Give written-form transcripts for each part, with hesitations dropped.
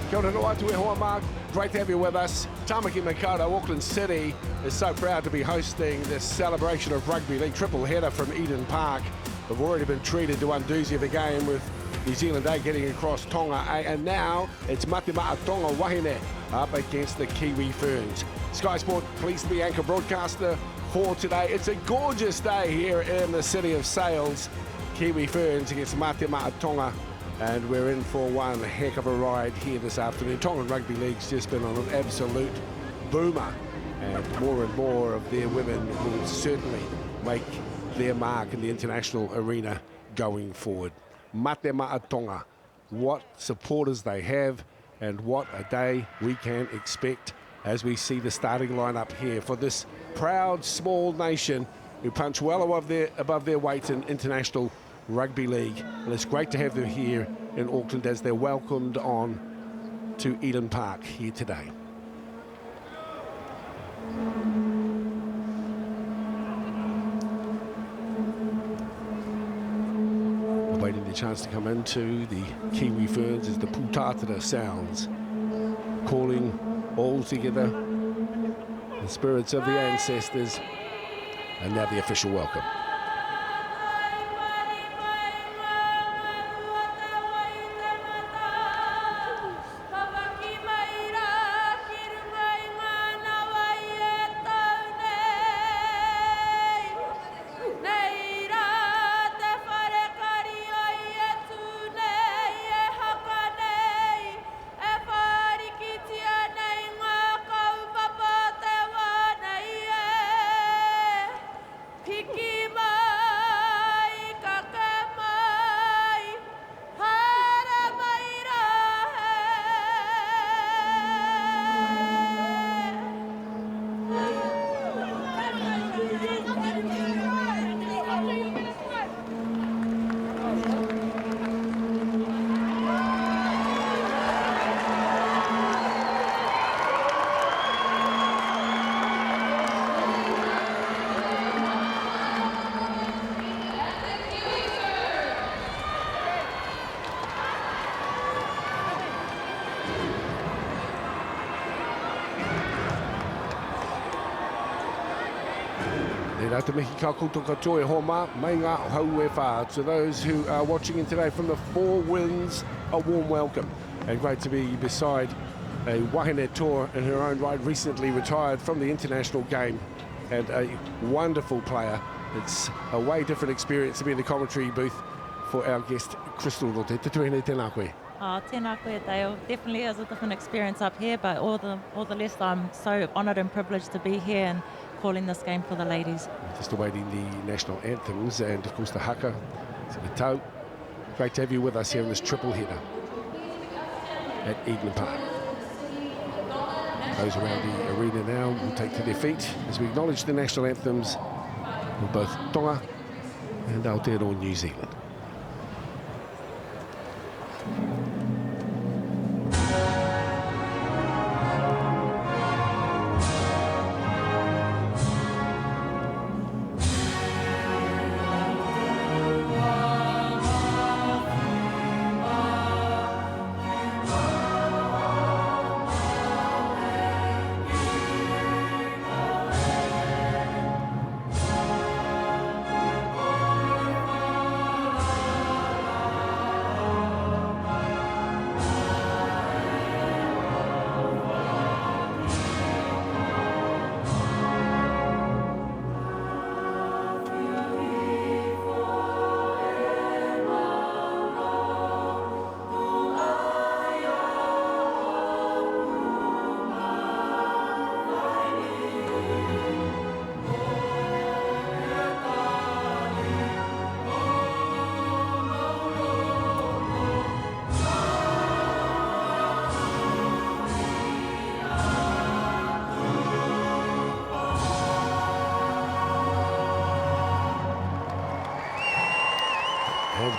Kia ora atu e hoa, Mark. Great to have you with us. Tamaki Makaurau, Auckland City is so proud to be hosting this celebration of rugby league triple header from Eden Park. We've already been treated to one doozy of a game with New Zealand A getting across Tonga A, and now it's Mate Ma'a Tonga Wahine up against the Kiwi Ferns. Sky Sport pleased to be anchor broadcaster for today. It's a gorgeous day here in the city of Sails. Kiwi Ferns against Mate Ma'a Tonga, and we're in for one heck of a ride here this afternoon. Tongan Rugby League's just been on an absolute boomer, and more of their women will certainly make their mark in the international arena going forward. Mate Ma'a Tonga, what supporters they have, and what a day we can expect as we see the starting lineup here for this proud small nation who punch well above their weight in international rugby league. And it's great to have them here in Auckland as they're welcomed on to Eden Park here today. Waiting the chance to come into the Kiwi Ferns as the Putatara sounds, calling all together the spirits of the ancestors, and now the official welcome. To those who are watching in today from the Four Winds, a warm welcome, and great to be beside a wahine tour in her own right, recently retired from the international game, and a wonderful player. It's a way different experience to be in the commentary booth for our guest Crystal. Tēnā koe, Dale. Definitely is a different experience up here, but all the less I'm so honoured and privileged to be here and calling this game for the ladies. Just awaiting the national anthems and of course the haka, so the tau. Great to have you with us here in this triple header at Eden Park. Those around the arena now will take to their feet as we acknowledge the national anthems of both Tonga and Aotearoa, New Zealand.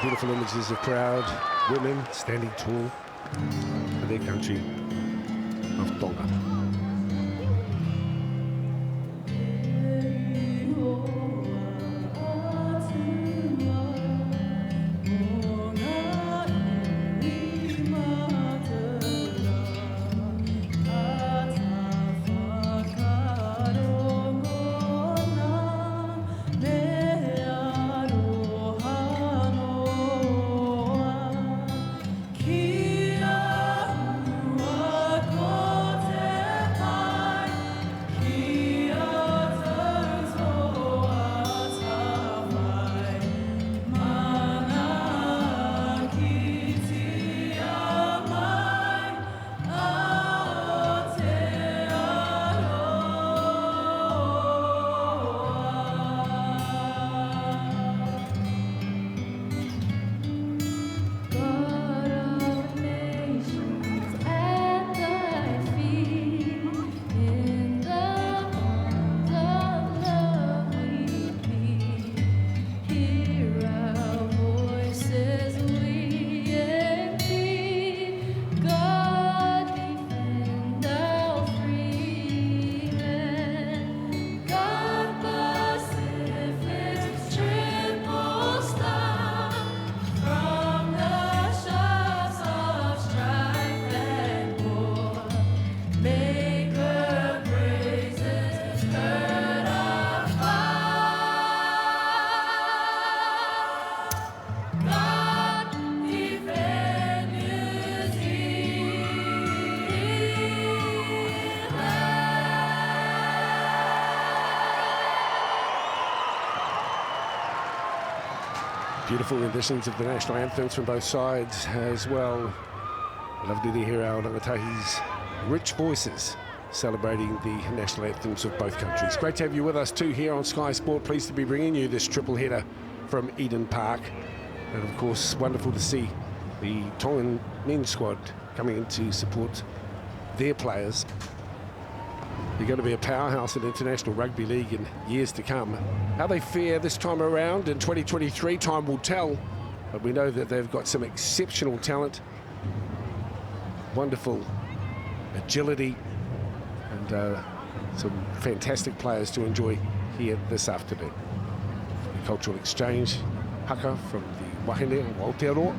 Beautiful images of proud women standing tall for their country of Tonga. Beautiful renditions of the national anthems from both sides as well. Lovely to hear our rangatahi's rich voices celebrating the national anthems of both countries. Great to have you with us too here on Sky Sport. Pleased to be bringing you this triple header from Eden Park. And of course, wonderful to see the Tongan men's squad coming in to support their players. They're going to be a powerhouse in International Rugby League in years to come. How they fare this time around in 2023, time will tell. But we know that they've got some exceptional talent, wonderful agility, and some fantastic players to enjoy here this afternoon. The cultural exchange, haka from the Wahine and Aotearoa.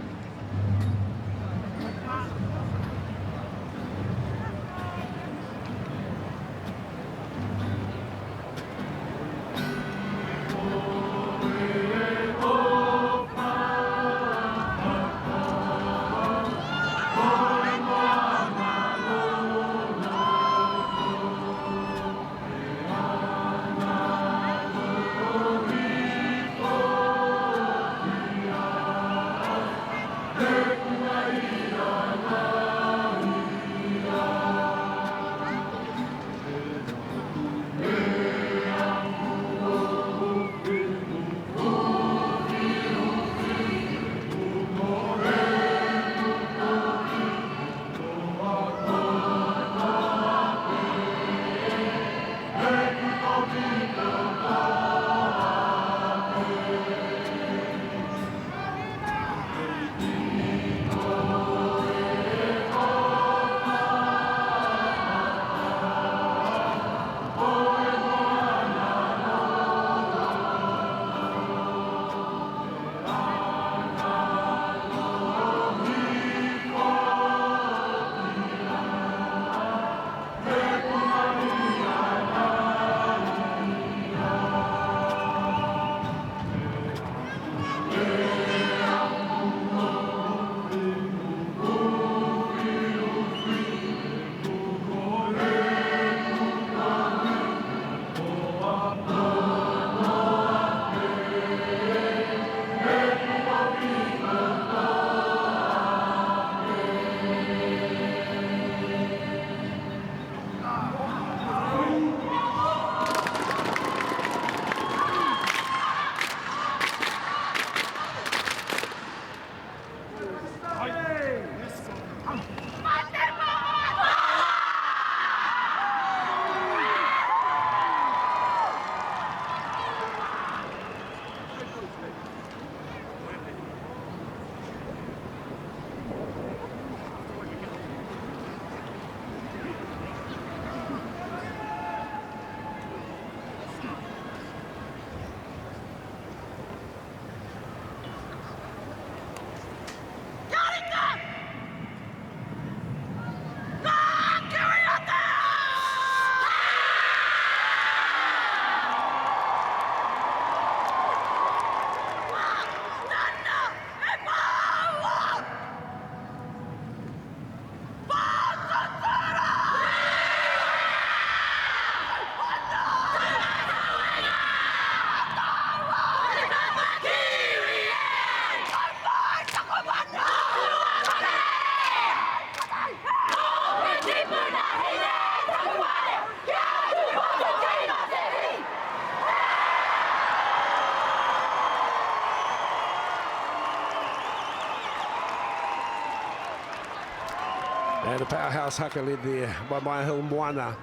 And a powerhouse haka led there by Maihil Moana.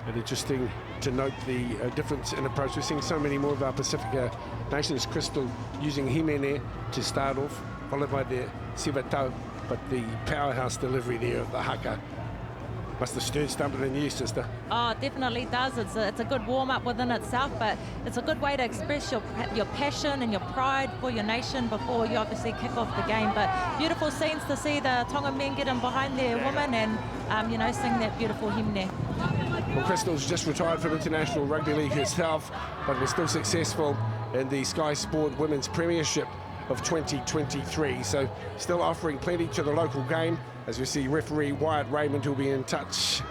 And interesting to note the difference in approach. We're seeing so many more of our Pacifica nations. Crystal using Himene to start off, followed by the Sivatau. But the powerhouse delivery there of the haka must have stirred something in you, sister. Oh, it definitely does. It's a good warm-up within itself, but it's a good way to express your passion and your pride for your nation before you obviously kick off the game. But beautiful scenes to see the Tongan men get in behind their women and, you know, sing that beautiful hymn there. Well, Crystal's just retired from International Rugby League herself, but was still successful in the Sky Sport Women's Premiership of 2023. So still offering plenty to the local game, as we see referee Wyatt Raymond, who'll be in touch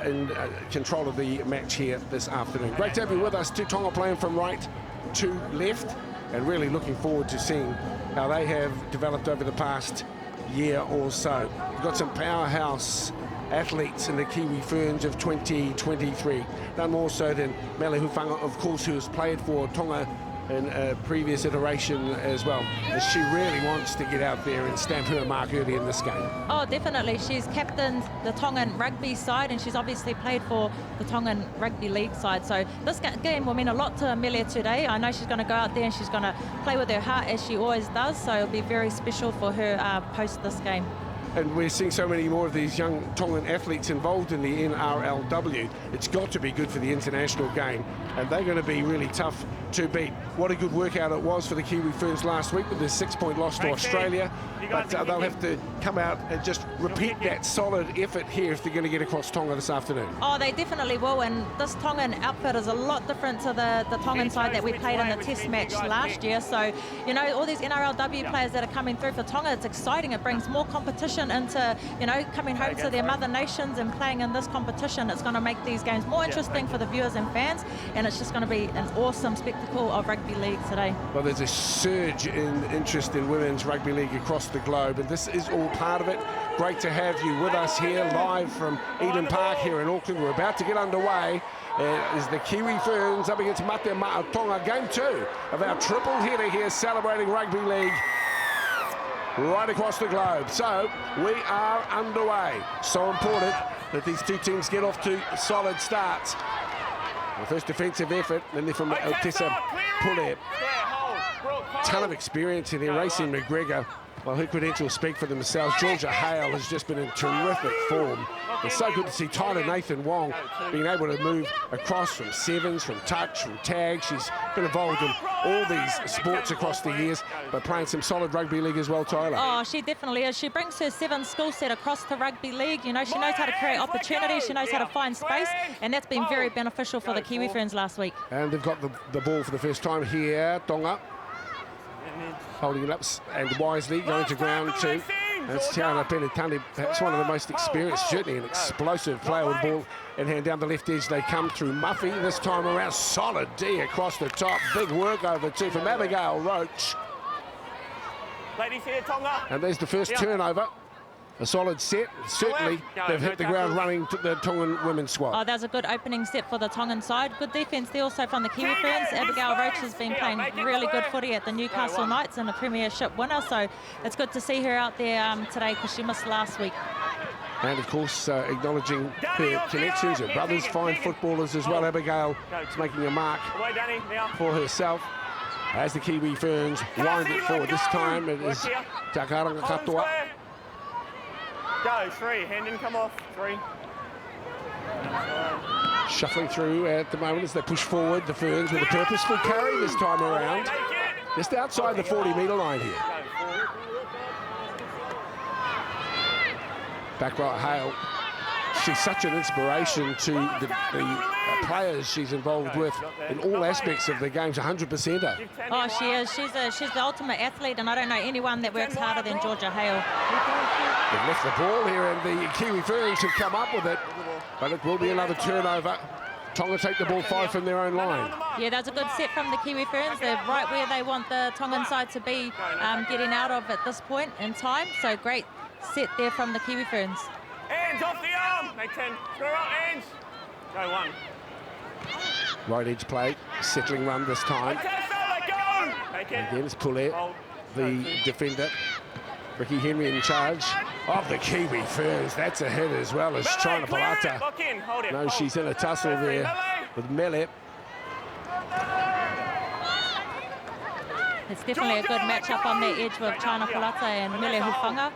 in control of the match here this afternoon. Great to have you with us. Two Tonga playing from right to left, and really looking forward to seeing how they have developed over the past year or so. We've got some powerhouse athletes in the Kiwi Ferns of 2023. None more so than Mele Hufanga, of course, who has played for Tonga in a previous iteration as well. As she really wants to get out there and stamp her mark early in this game. Oh, definitely. She's captained the Tongan rugby side, and she's obviously played for the Tongan Rugby League side. So this game will mean a lot to Amelia today. I know she's going to go out there and she's going to play with her heart, as she always does. So it'll be very special for her post this game. And we're seeing so many more of these young Tongan athletes involved in the NRLW. It's got to be good for the international game, and they're going to be really tough to beat. What a good workout it was for the Kiwi Ferns last week with their 6-point loss to Australia. But they'll have to come out and just repeat that solid effort here if they're going to get across Tonga this afternoon. Oh, they definitely will, and this Tongan outfit is a lot different to the Tongan side that we played in the test match last year. So, you know, all these NRLW players that are coming through for Tonga, it's exciting. It brings more competition into, you know, coming home to their mother nations and playing in this competition. It's going to make these games more interesting for the viewers and fans, and it's just going to be an awesome spectacle of rugby league today. Well, there's a surge in interest in women's rugby league across the globe, and this is all part of it. Great to have you with us here live from Eden Park here in Auckland. We're about to get underway. It is the Kiwi Ferns up against Mate Ma'a Tonga, game 2 of our triple header here, celebrating rugby league right across the globe. So we are underway. So important that these two teams get off to solid starts. The first defensive effort, and then from Tessa Pule. Ton of experience in here, racing McGregor. Well, her credentials speak for themselves. Georgia Hale has just been in terrific form. It's so good to see Tyler Nathan Wong being able to move across from sevens, from touch, from tag. She's been involved in all these sports across the years, but playing some solid rugby league as well, Tyler. Oh, she definitely is. She brings her 7 skill set across to rugby league. You know, she knows how to create opportunities, she knows how to find space, and that's been very beneficial for the Kiwi Ferns last week. And they've got the ball for the first time here, Tonga. Holding it up and wisely, going to ground 2. That's Tiana Penitani, perhaps one of the most experienced, certainly an explosive player with the ball in hand down the left edge. They come through Muffy this time around. Solid D across the top. Big work over 2 from Abigail Roach. Ladies here, Tonga. And there's the first turnover. A solid set. Certainly, they've hit the ground running to the Tongan women's squad. Oh, that's a good opening set for the Tongan side. Good defence there also from the Kiwi Ferns. Abigail Roach has been playing really good footy at the Newcastle Knights and a premiership winner, so it's good to see her out there today because she missed last week. And of course, acknowledging her connections, her brothers, fine footballers as well. Abigail is making a mark for herself as the Kiwi Ferns wind it forward. This time it is Takaranga Katoa. Go, 3, hand in, come off, 3. Shuffling through at the moment as they push forward, the Ferns with a purposeful carry this time around. Just outside the 40-metre line here. Back right, Hale. She's such an inspiration to the players she's involved with in all aspects of the game's 100%er. Oh, she is. She's the ultimate athlete, and I don't know anyone that works harder than Georgia Hale. They've left the ball here, and the Kiwi Ferns have come up with it, but it will be another turnover. Tonga take the ball 5 from their own line. Yeah, that's a good set from the Kiwi Ferns. They're right where they want the Tongan side to be getting out of at this point in time. So great set there from the Kiwi Ferns. Hands off the arm. Make 10. Square up, hands. Go 1. Right edge play, settling run this time. Again, it's Poulet, the defender. Ricky Henry in charge of the Kiwi Ferns. That's a hit as well as China Palata. No, she's in a tussle there with Mele. It's definitely a good matchup on their edge with China Palata and Mele Hufanga.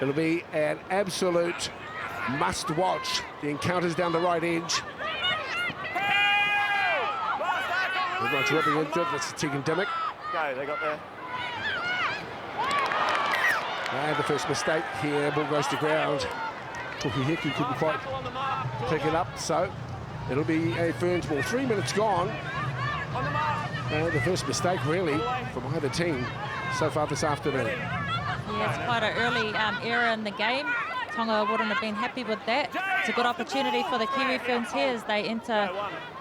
It'll be an absolute must-watch. The encounters down the right edge. Everyone's ripping into it. That's Tegan Dimmock. Go, they got there. And the first mistake here, ball goes to ground. Toki Heki couldn't quite pick it up, so it'll be a Ferns ball. 3 minutes gone. And the first mistake, really, from either team so far this afternoon. Yeah, it's quite an early error in the game. Tonga wouldn't have been happy with that. It's a good opportunity for the Kiwi Ferns here as they enter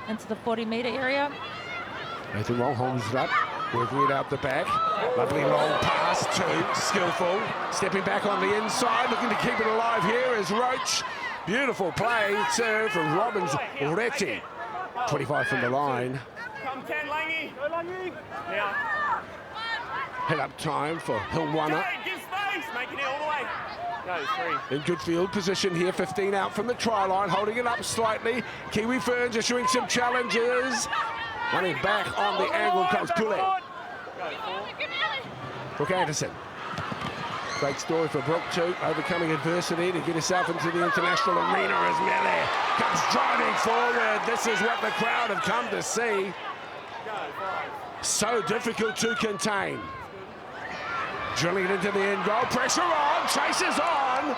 into the 40-metre area. Nathan Wong holds it up. Working it out the back. Lovely long pass, too. Skillful. Stepping back on the inside. Looking to keep it alive here is Roach. Beautiful play, serve from Robbins Reti. 25 from the line. Come 10, Langy. Go, Langy. Now. Head up time for Hilwana. Give space. Making it all the way. Go, 3. In good field position here, 15 out from the try line, holding it up slightly. Kiwi Ferns issuing some challenges. Running back on the angle comes Pule. Brooke Anderson. Great story for Brooke too, overcoming adversity to get herself into the international arena as Mele comes driving forward. This is what the crowd have come to see. So difficult to contain. Drilling it into the end goal, pressure on, chases on.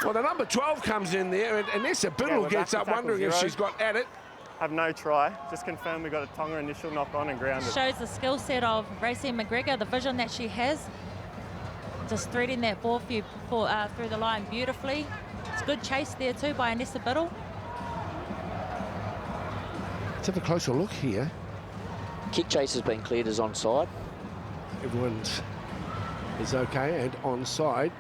Well, the number 12 comes in there, and Anessa Biddle gets up wondering if she's got at it. Have no try. Just confirm we got a Tonga initial knock on and grounded. Shows the skill set of Racine McGregor, the vision that she has. Just threading that ball for you through the line beautifully. It's good chase there too by Anessa Biddle. Let's have a closer look here. Kick chase has been cleared as onside. Everyone's is okay and onside.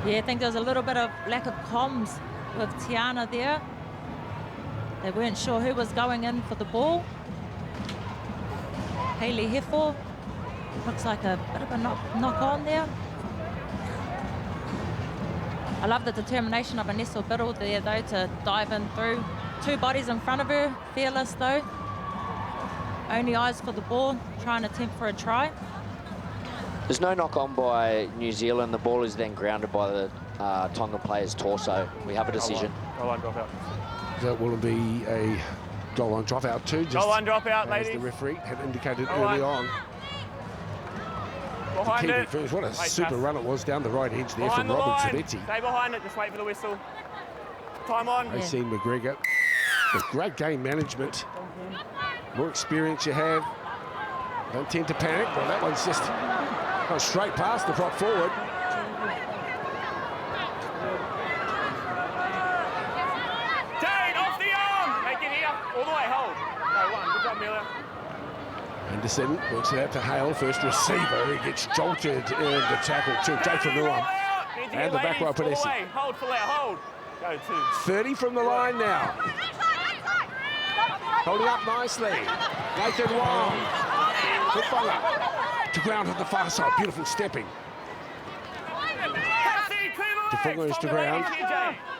Yeah, I think there was a little bit of lack of comms with Tiana there. They weren't sure who was going in for the ball. Hayley Heffer. Looks like a bit of a knock on there. I love the determination of Anessa Biddle there, though, to dive in through. 2 bodies in front of her. Fearless, though. Only eyes for the ball, trying to attempt for a try. There's no knock on by New Zealand. The ball is then grounded by the Tonga player's torso. We have a decision. Goal line dropout. That will be a goal line dropout too. Just Goal line dropout, as ladies. the referee had indicated Goal early line. on. Behind Kiwi it. Ferns, what a Wait, super pass. run it was down the right edge there Behind from the Robin line. Savetti. Stay behind it. Just wait for the whistle. Time on. Racine McGregor. With great game management. More experience you have. Don't tend to panic. Well, that one's just gone straight past the prop forward. Jane, off the arm. Make it here. All the way. Hold. Go, 1. Good job, Mila. Anderson works it out to Hale, first receiver. He gets jolted in the tackle too. Jake from Nuam. And the back row Padesi. Hold, full out, hold. Go 2. 30 from the line now. Holding up nicely. Nathan Wong. Good follow. To ground on the far side. Beautiful stepping. Defunga is to ground.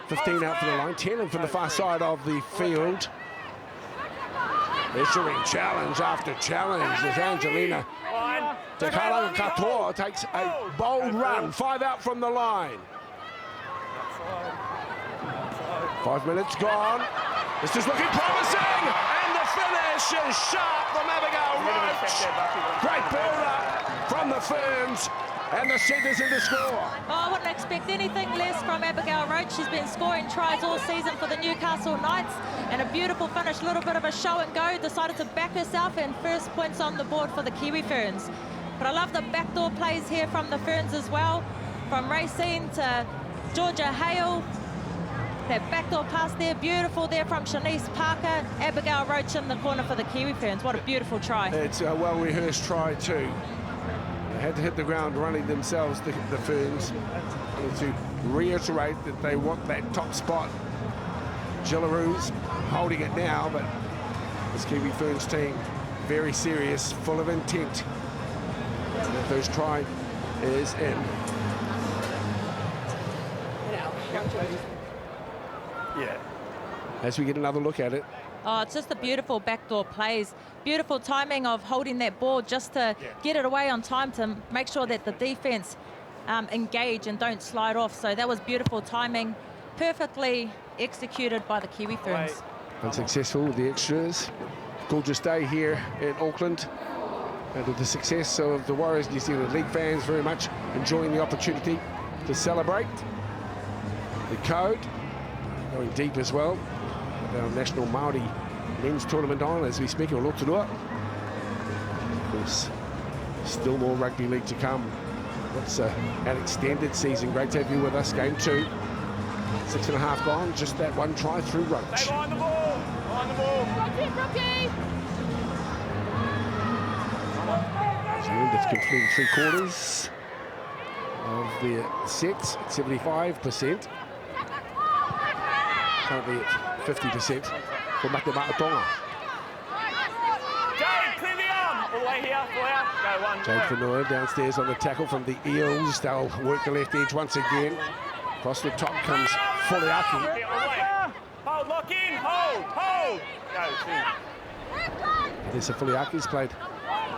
15 out from the line. 10 in from the far side of the field. Issuing challenge after challenge as Angelina Tekala Katoa takes a bold run. 5 out from the line. 5 minutes gone. This is looking promising, and the finish is sharp from Abigail Roach. Great build-up from the Ferns, and the centres in the score. Oh, I wouldn't expect anything less from Abigail Roach. She's been scoring tries all season for the Newcastle Knights, and a beautiful finish, a little bit of a show and go. Decided to back herself, and first points on the board for the Kiwi Ferns. But I love the backdoor plays here from the Ferns as well. From Racine to Georgia Hale. That backdoor pass there, beautiful there from Shanice Parker. Abigail Roach in the corner for the Kiwi Ferns. What a beautiful try. It's a well-rehearsed try too. They had to hit the ground running themselves, the Ferns, to reiterate that they want that top spot. Gillaroos holding it now, but this Kiwi Ferns team, very serious, full of intent. And the first try is in. Yeah. As we get another look at it. Oh, it's just the beautiful backdoor plays. Beautiful timing of holding that ball just to get it away on time to make sure that the defense engage and don't slide off. So that was beautiful timing, perfectly executed by the Kiwi Ferns. Unsuccessful with the extras. Gorgeous day here in Auckland. And with the success of the Warriors New Zealand League fans very much enjoying the opportunity to celebrate. The code going deep as well. Our national Māori men's tournament on as we speak in Rotorua. Of course, still more rugby league to come It's an extended season. Great to have you with us. Game 2. 6.5 gone. Just that one try through Roach. Stay on the ball. On the ball. Rocky. New Zealand have completed 3/4 of their sets at 75%. Currently at 50% for Mate Ma'a Tonga. Jade, clear the arm. All the way here. Go one. Jade Whenua downstairs on the tackle from the Eels. They'll work the left edge once again. Across the top comes Fuliaki. Hold, lock in, hold. Go, 2. This Fuliaki's played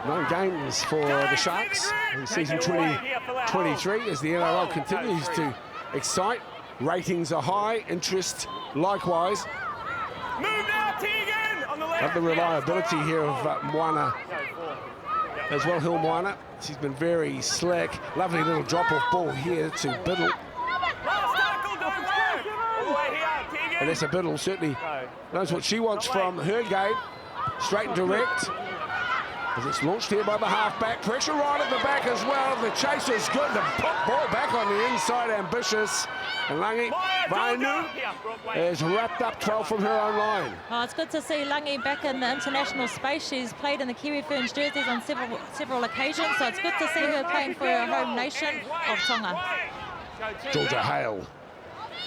9 games for the Sharks in season 2023 as the NRL continues to excite. Ratings are high, interest likewise. Move now, Tegan, on the left. Love the reliability here of Moana as well, Hill Moana. She's been very slick. Lovely little drop-off ball here to Biddle. Last tackle, don't go. All the way here, Tegan. Vanessa Biddle certainly knows what she wants from her game. Straight and direct. As it's launched here by the halfback. Pressure right at the back as well. The chase is good. The pop ball back on the inside, ambitious. And Langi Vainu is wrapped up 12 from her own line. Oh, it's good to see Langi back in the international space. She's played in the Kiwi Ferns jerseys on several occasions, so it's good to see her playing for her home nation of Tonga. Georgia Hale.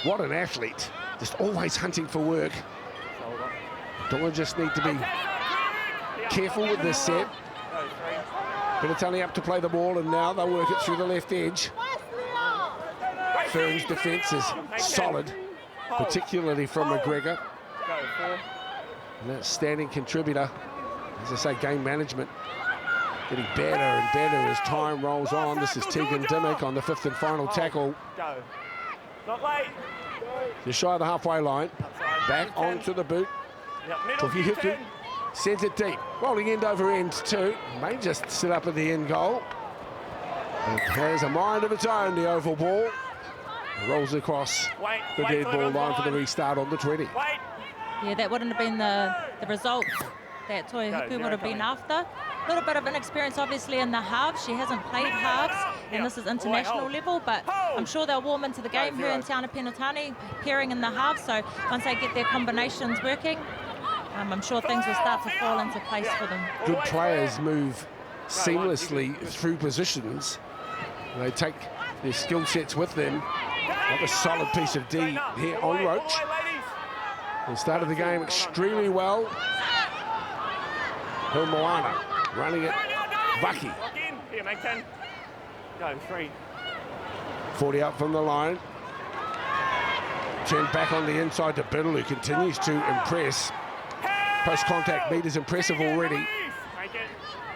What an athlete. Just always hunting for work. Tonga just need to be careful with this set. Pinatani up to play the ball, and now they'll work it through the left edge. Ferns' defence is solid, particularly from McGregor. And that standing contributor, as I say, game management getting better and better as time rolls on. This is Tegan Dimmock on the 5th and final tackle. Not late. Just shy of the halfway line. Back onto the boot. Tokihiku sends it deep. Rolling end over end too. May just sit up at the end goal. It has a mind of its own, the oval ball. Rolls across the dead ball line for the restart on the 20. Yeah, that wouldn't have been the result that Toihiku would have been after. A little bit of inexperience, obviously, in the halves. She hasn't played halves, and this is international level, but I'm sure they'll warm into the game, her and Tiana Pinatani pairing in the halves, so once they get their combinations working, I'm sure things will start to fall into place for them. Good players move seamlessly through positions. They take their skill sets with them. Like a solid piece of D here on Roach. They started the game extremely well. Hill Moana running it. Vaki. Here, make 10. Go, 3. 40 up from the line. Turned back on the inside to Biddle, who continues to impress. Post-contact beat is impressive already.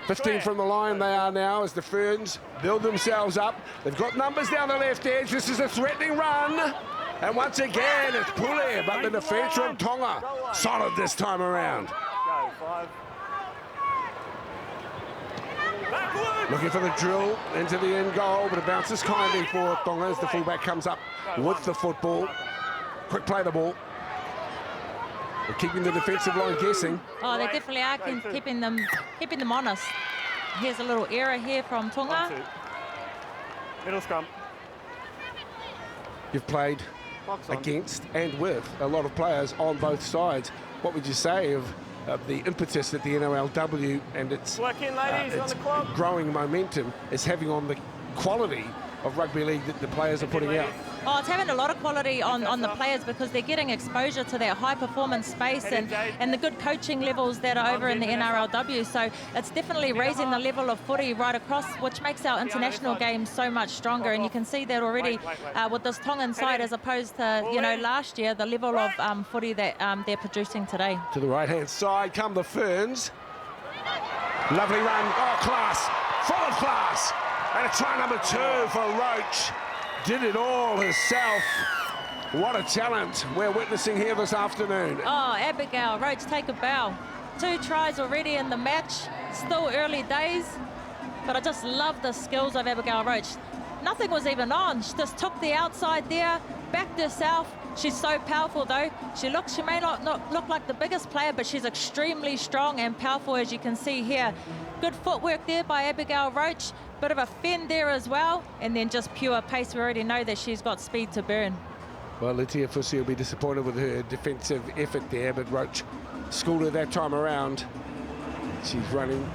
15 from the line they are now as the Ferns build themselves up. They've got numbers down the left edge. This is a threatening run. And once again, it's Pule, but the defence from Tonga solid this time around. Go, 5. Looking for the drill into the end goal, but it bounces kindly for Tonga as the fullback comes up with the football. Quick play the ball. They're keeping the defensive line guessing. Oh, they definitely are keeping them honest. Here's a little error here from Tonga. Middle scrum. You've played against and with a lot of players on both sides. What would you say of the impetus that the NRLW and its growing momentum is having on the quality of rugby league that the players are putting out? Oh, it's having a lot of quality on the players because they're getting exposure to that high-performance space and the good coaching levels that are over in the NRLW. So it's definitely raising the level of footy right across, which makes our international game so much stronger. And you can see that already with this Tongan side as opposed to, you know, last year, the level of footy that they're producing today. To the right-hand side come the Ferns. Lovely run. Oh, class. Full of class. And a try number 2 for Roach. Did it all herself. What a talent we're witnessing here this afternoon. Oh, Abigail Roach, take a bow. 2 tries already in the match. Still early days, but I just love the skills of Abigail Roach. Nothing was even on. She just took the outside there, backed herself. She's so powerful though. She may not look like the biggest player, but she's extremely strong and powerful, as you can see here. Good footwork there by Abigail Roach. Bit of a fend there as well, and then just pure pace. We already know that she's got speed to burn. Well, Latia Fusi will be disappointed with her defensive effort there, but Roach schooled her that time around. She's running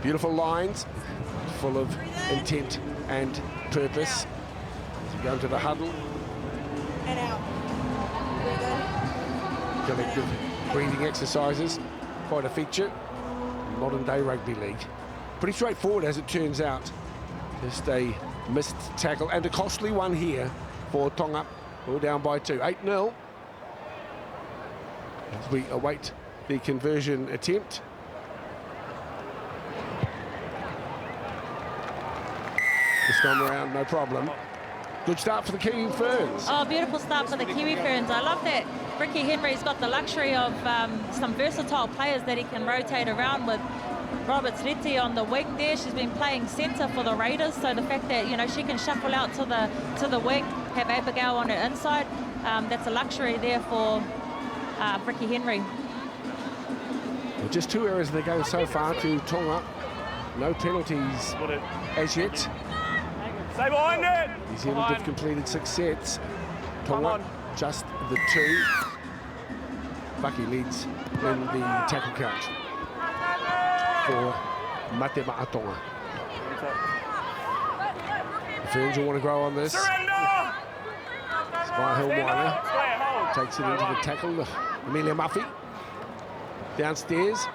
beautiful lines, full of intent and purpose. As we go into the huddle. And out. Collective breathing exercises, quite a feature in modern day rugby league. Pretty straightforward as it turns out. Just a missed tackle and a costly one here for Tonga, who are down by 2. 8-0. As we await the conversion attempt. This time around, no problem. Good start for the Kiwi Ferns. Oh, beautiful start for the Kiwi Ferns. I love that Ricky Henry's got the luxury of some versatile players that he can rotate around with. Roberts Leti on the wing there. She's been playing centre for the Raiders, so the fact that, you know, she can shuffle out to the wing, have Abigail on her inside, that's a luxury there for Ricky Henry. Well, just 2 errors in the game so far to Tonga. No penalties as yet. Stay behind it. New Zealand have completed 6 sets. Tonga just the 2. Bucky leads in the tackle count for Mate Ma'a Tonga. The Ferns will want to grow on this. Surrender. Hill takes it into the tackle. Amelia Muffy downstairs.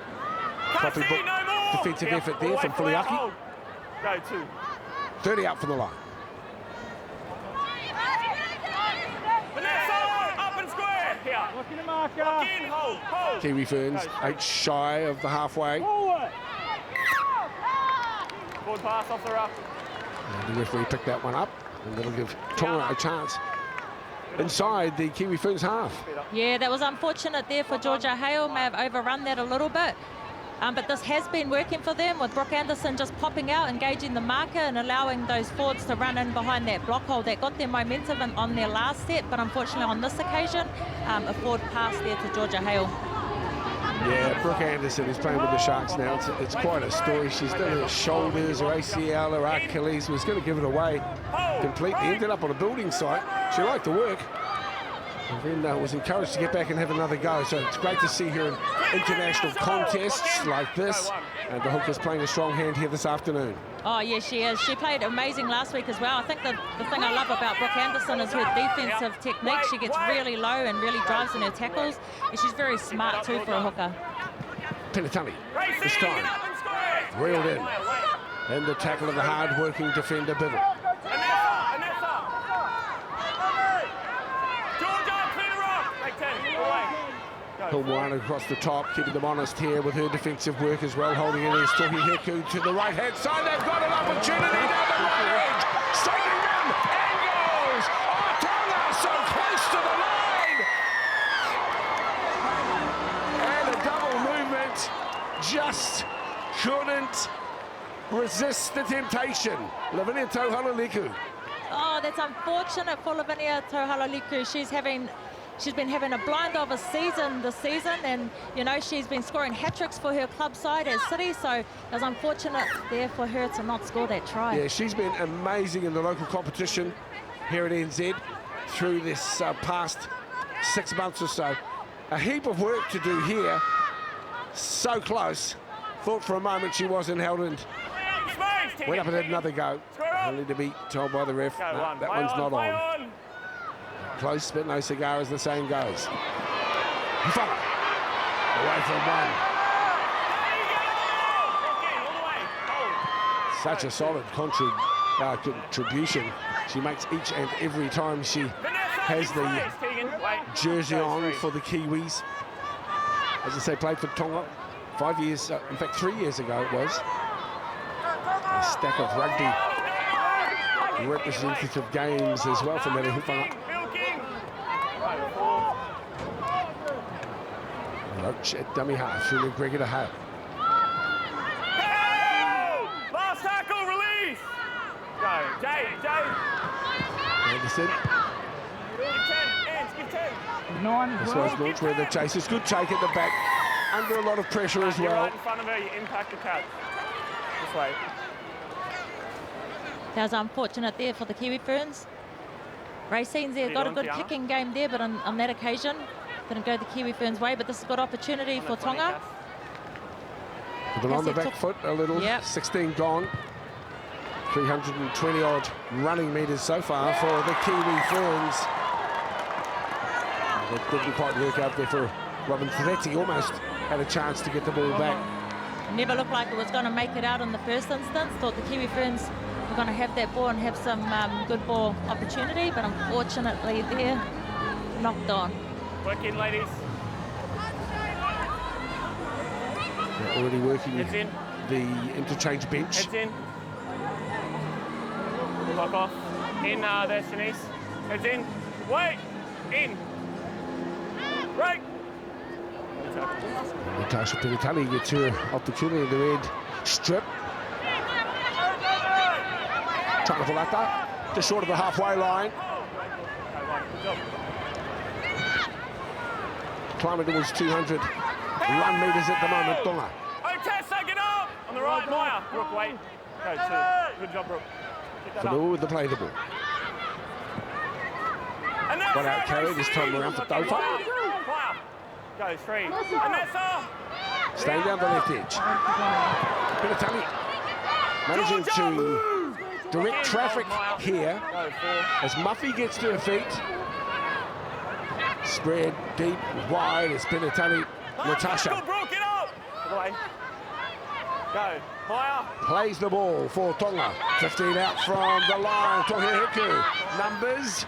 Copybook defensive effort there from Fuliaki. Go 2. 30 out from the line. Vanessa, up and square. Here. Lock in the marker. Lock in, hold. Kiwi Ferns 8 shy of the halfway. Forward pass off the rough. And the referee picked that one up, and that'll give Tonga a chance inside the Kiwi Ferns half. Yeah, that was unfortunate there for Georgia Hale. May have overrun that a little bit. But this has been working for them, with Brooke Anderson just popping out, engaging the marker and allowing those forwards to run in behind that block hole. That got their momentum on their last set, but unfortunately on this occasion, a forward pass there to Georgia Hale. Yeah, Brooke Anderson is playing with the Sharks now. It's quite a story. She's done her shoulders, her ACL, her Achilles. Was going to give it away completely. Ended up on a building site. She liked the work. And then was encouraged to get back and have another go. So it's great to see her in international contests like this. And the hooker's playing a strong hand here this afternoon. Oh, yeah, she is. She played amazing last week as well. I think the thing I love about Brooke Anderson is her defensive technique. She gets really low and really drives in her tackles. And she's very smart too for a hooker. Penatani, this time, reeled in. And the tackle of the hard-working defender, Biddle. Hilmoana across the top, keeping them honest here with her defensive work as well, holding it is Tohi Heku to the right-hand side. They've got an opportunity down the right edge. Saving them, angles. Oh, Tonga so close to the line. And a double movement, just couldn't resist the temptation. Lavinia Tohalaliku. Oh, that's unfortunate for Lavinia Tohalaliku. She's been having a blind of a season this season, and you know she's been scoring hat-tricks for her club side at City, so it was unfortunate there for her to not score that try. Yeah, she's been amazing in the local competition here at NZ through this past 6 months or so. A heap of work to do here. So close. Thought for a moment she wasn't held and went up and had another go. Only to be told by the ref, no, that one's not on. Close, but no cigar, as the saying goes. Away from one. Such a solid contribution she makes each and every time she has the jersey on for the Kiwis. As I say, played for Tonga 5 years, in fact 3 years ago it was. A stack of rugby representative games as well from Mary Hufanga. Roach at dummy half, through McGregor to Hale. Last tackle, release! Go, Jay. Anderson This one's launched where the chase is good take at the back. Under a lot of pressure as You're well. right in front of her, you impact the catch. This way. That was unfortunate there for the Kiwi Ferns. Racine's there, got a good kicking game there, but on that occasion, didn't go the Kiwi Ferns' way, but this is a good opportunity for Tonga. But on the back foot a little, 16 gone. 320 odd running metres so far for the Kiwi Ferns. That didn't quite work out there for Robin Ferretti. Almost had a chance to get the ball back. Never looked like it was going to make it out in the first instance. Thought the Kiwi Ferns were going to have that ball and have some good ball opportunity, but unfortunately they're knocked on. Work in, ladies. They're already working Heads in. the interchange bench. Heads in. Lock off. In there, Shanice. Heads in. Wait. In. Break. Natasha Pinatali gets her opportunity in the red strip. Trying to pull that up, just short of the halfway line. Climbing towards 200 run metres at the moment, Tonga. Oh, Tessa, get up! On the right, Maya. Brooke, wait. Go, two. Good job, Brooke. Fanu with the play the ball. Got out carry this time around for Dofa. Maya. Go, three. And that's all. Staying down the left edge. Pinatali managing to direct traffic here as Muffy gets to her feet. Spread deep, wide as Pinatali. Natasha Brooke, get up! Go, Maya. plays the ball for Tonga. 15 out from the line. Tohe Heku. Numbers.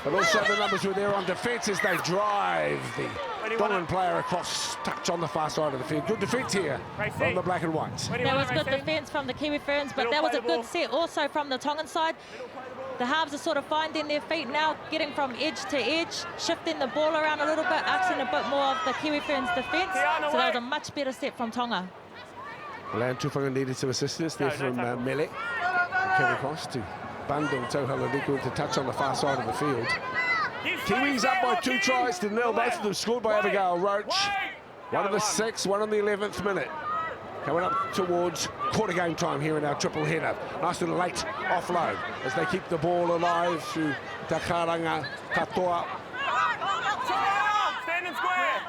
But also the numbers were there on defence as they drive the Tongan player across, touch on the far side of the field. Good defence here from the black and whites. That was good defence from the Kiwi Ferns, but that was a good set also from the Tongan side. The halves are sort of finding their feet now, getting from edge to edge, shifting the ball around a little bit, asking a bit more of the Kiwi Ferns defence. So that was a much better set from Tonga. Land Tufunga needed some assistance there from Mele. Came across to bundle Tohaladiku to touch on the far side of the field. Kiwis up by 2 tries to nil, both of them scored by Abigail Roach. One on the 6th, one on the 11th minute. Coming up towards quarter game time here in our triple header. Nice little late offload as they keep the ball alive through Takaranga Katoa. Stand and square.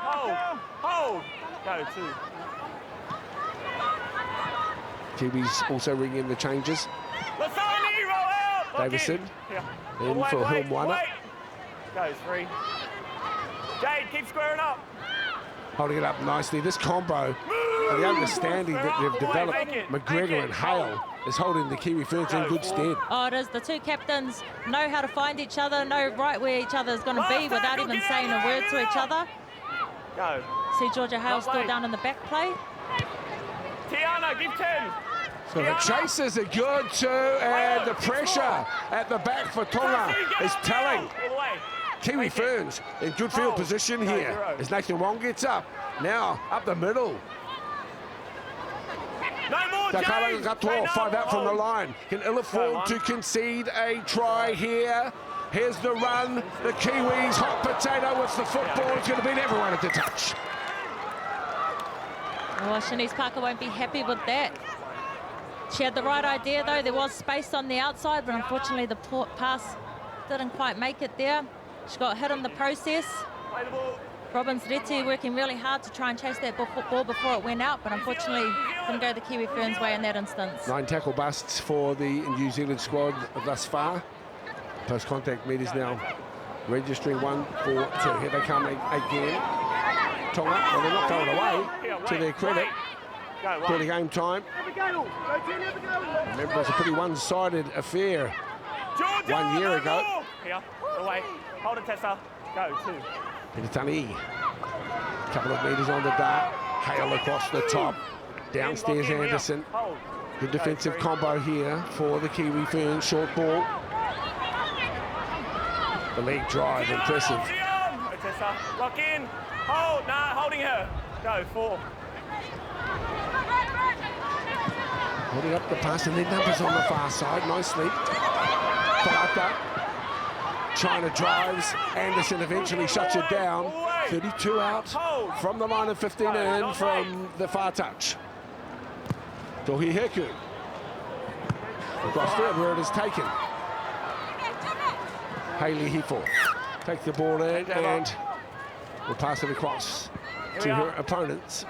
Hold. Go, two. Kiwis also ring in the changes. Lasani, roll out. Davison in for Hilmwana. Go, three. Jade, keep squaring up. Holding it up nicely. This combo, the understanding that they've developed, McGregor and Hale, is holding the Kiwi Ferns in good stead. Oh, it is. The two captains know how to find each other, know right where each other is going to be without even saying a word to each other. Go. See Georgia Hale still down in the back play. Tiana, give 10. So the chasers are good too, and the pressure at the back for Tonga is telling. Kiwi Ferns in good field position here as Nathan Wong gets up. Now up the middle. Takaranga Katoa, 5 out from the line. Can ill afford to concede a try here. Here's the run. The Kiwis, hot potato with the football. It's going to beat everyone at the touch. Well, Shanice Parker won't be happy with that. She had the right idea, though. There was space on the outside, but unfortunately the pass didn't quite make it there. She got hit in the process. Robin Zreti working really hard to try and chase that ball before it went out, but unfortunately didn't go the Kiwi Ferns' way in that instance. 9 tackle busts for the New Zealand squad thus far. Post-contact meters now registering 1 for 2. Here they come again. Tonga, well, they're not going away, to their credit. Quarter game time. Remember, it was a pretty one-sided affair 1 year ago. Here, away. Hold it, Tessa. Go, 2. Pinatani, couple of metres on the dart. Hale across the top. Downstairs Anderson. Good defensive combo here for the Kiwi Ferns. Short ball. The leg drive, impressive. Tessa, lock in. Hold, holding her. Go, 4. Holding up the pass and then numbers on the far side nicely. Talata China drives. Anderson eventually shuts it down. 32 out from the line of 15 in from the far touch. Tohi Heku. Across there where it is taken. Hayley Hefo takes the ball in and will pass it across to her opponents.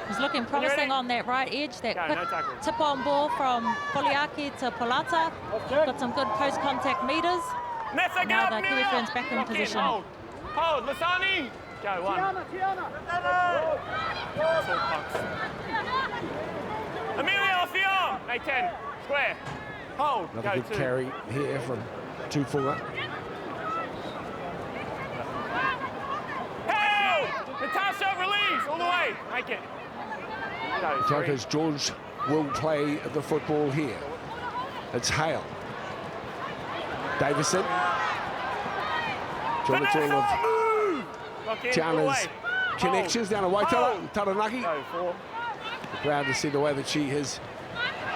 He's looking promising on that right edge. That quick tip-on ball from Poliaki to Polata. Got some good post-contact meters. Now the Kiwi Ferns back in position. Hold, Lasani. Go, one. Amelia off the arm. Make 10. Square. Hold. Another Go, good 2. carry here from Tufunga. Hold! Natasha, release. All the way. Make it. Go, 3. Because George will play the football here. It's Hale. Davison. John, it's all of Tiana's connections down to Waitala, Taranaki. Go, 4. Proud to see the way that she is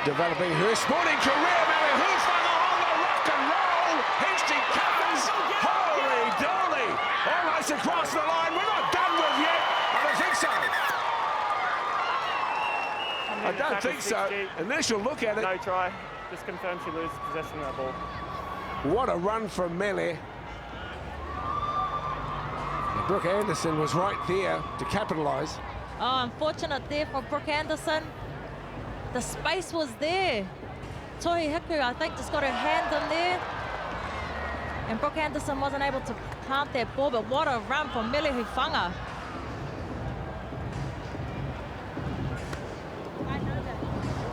developing her sporting career. Mate Ma'a on the rock and roll. Here she comes. Holy dolly. Almost across the line. We're not done with yet. I don't think so. I don't think so. Initial look at it. No try. Just confirm she loses possession of that ball. What a run from Mele. Brooke Anderson was right there to capitalise. Oh, unfortunate there for Brooke Anderson. The space was there. Tohi Hiku, I think, just got her hand in there. And Brooke Anderson wasn't able to plant that ball, but what a run from Mele Hufanga.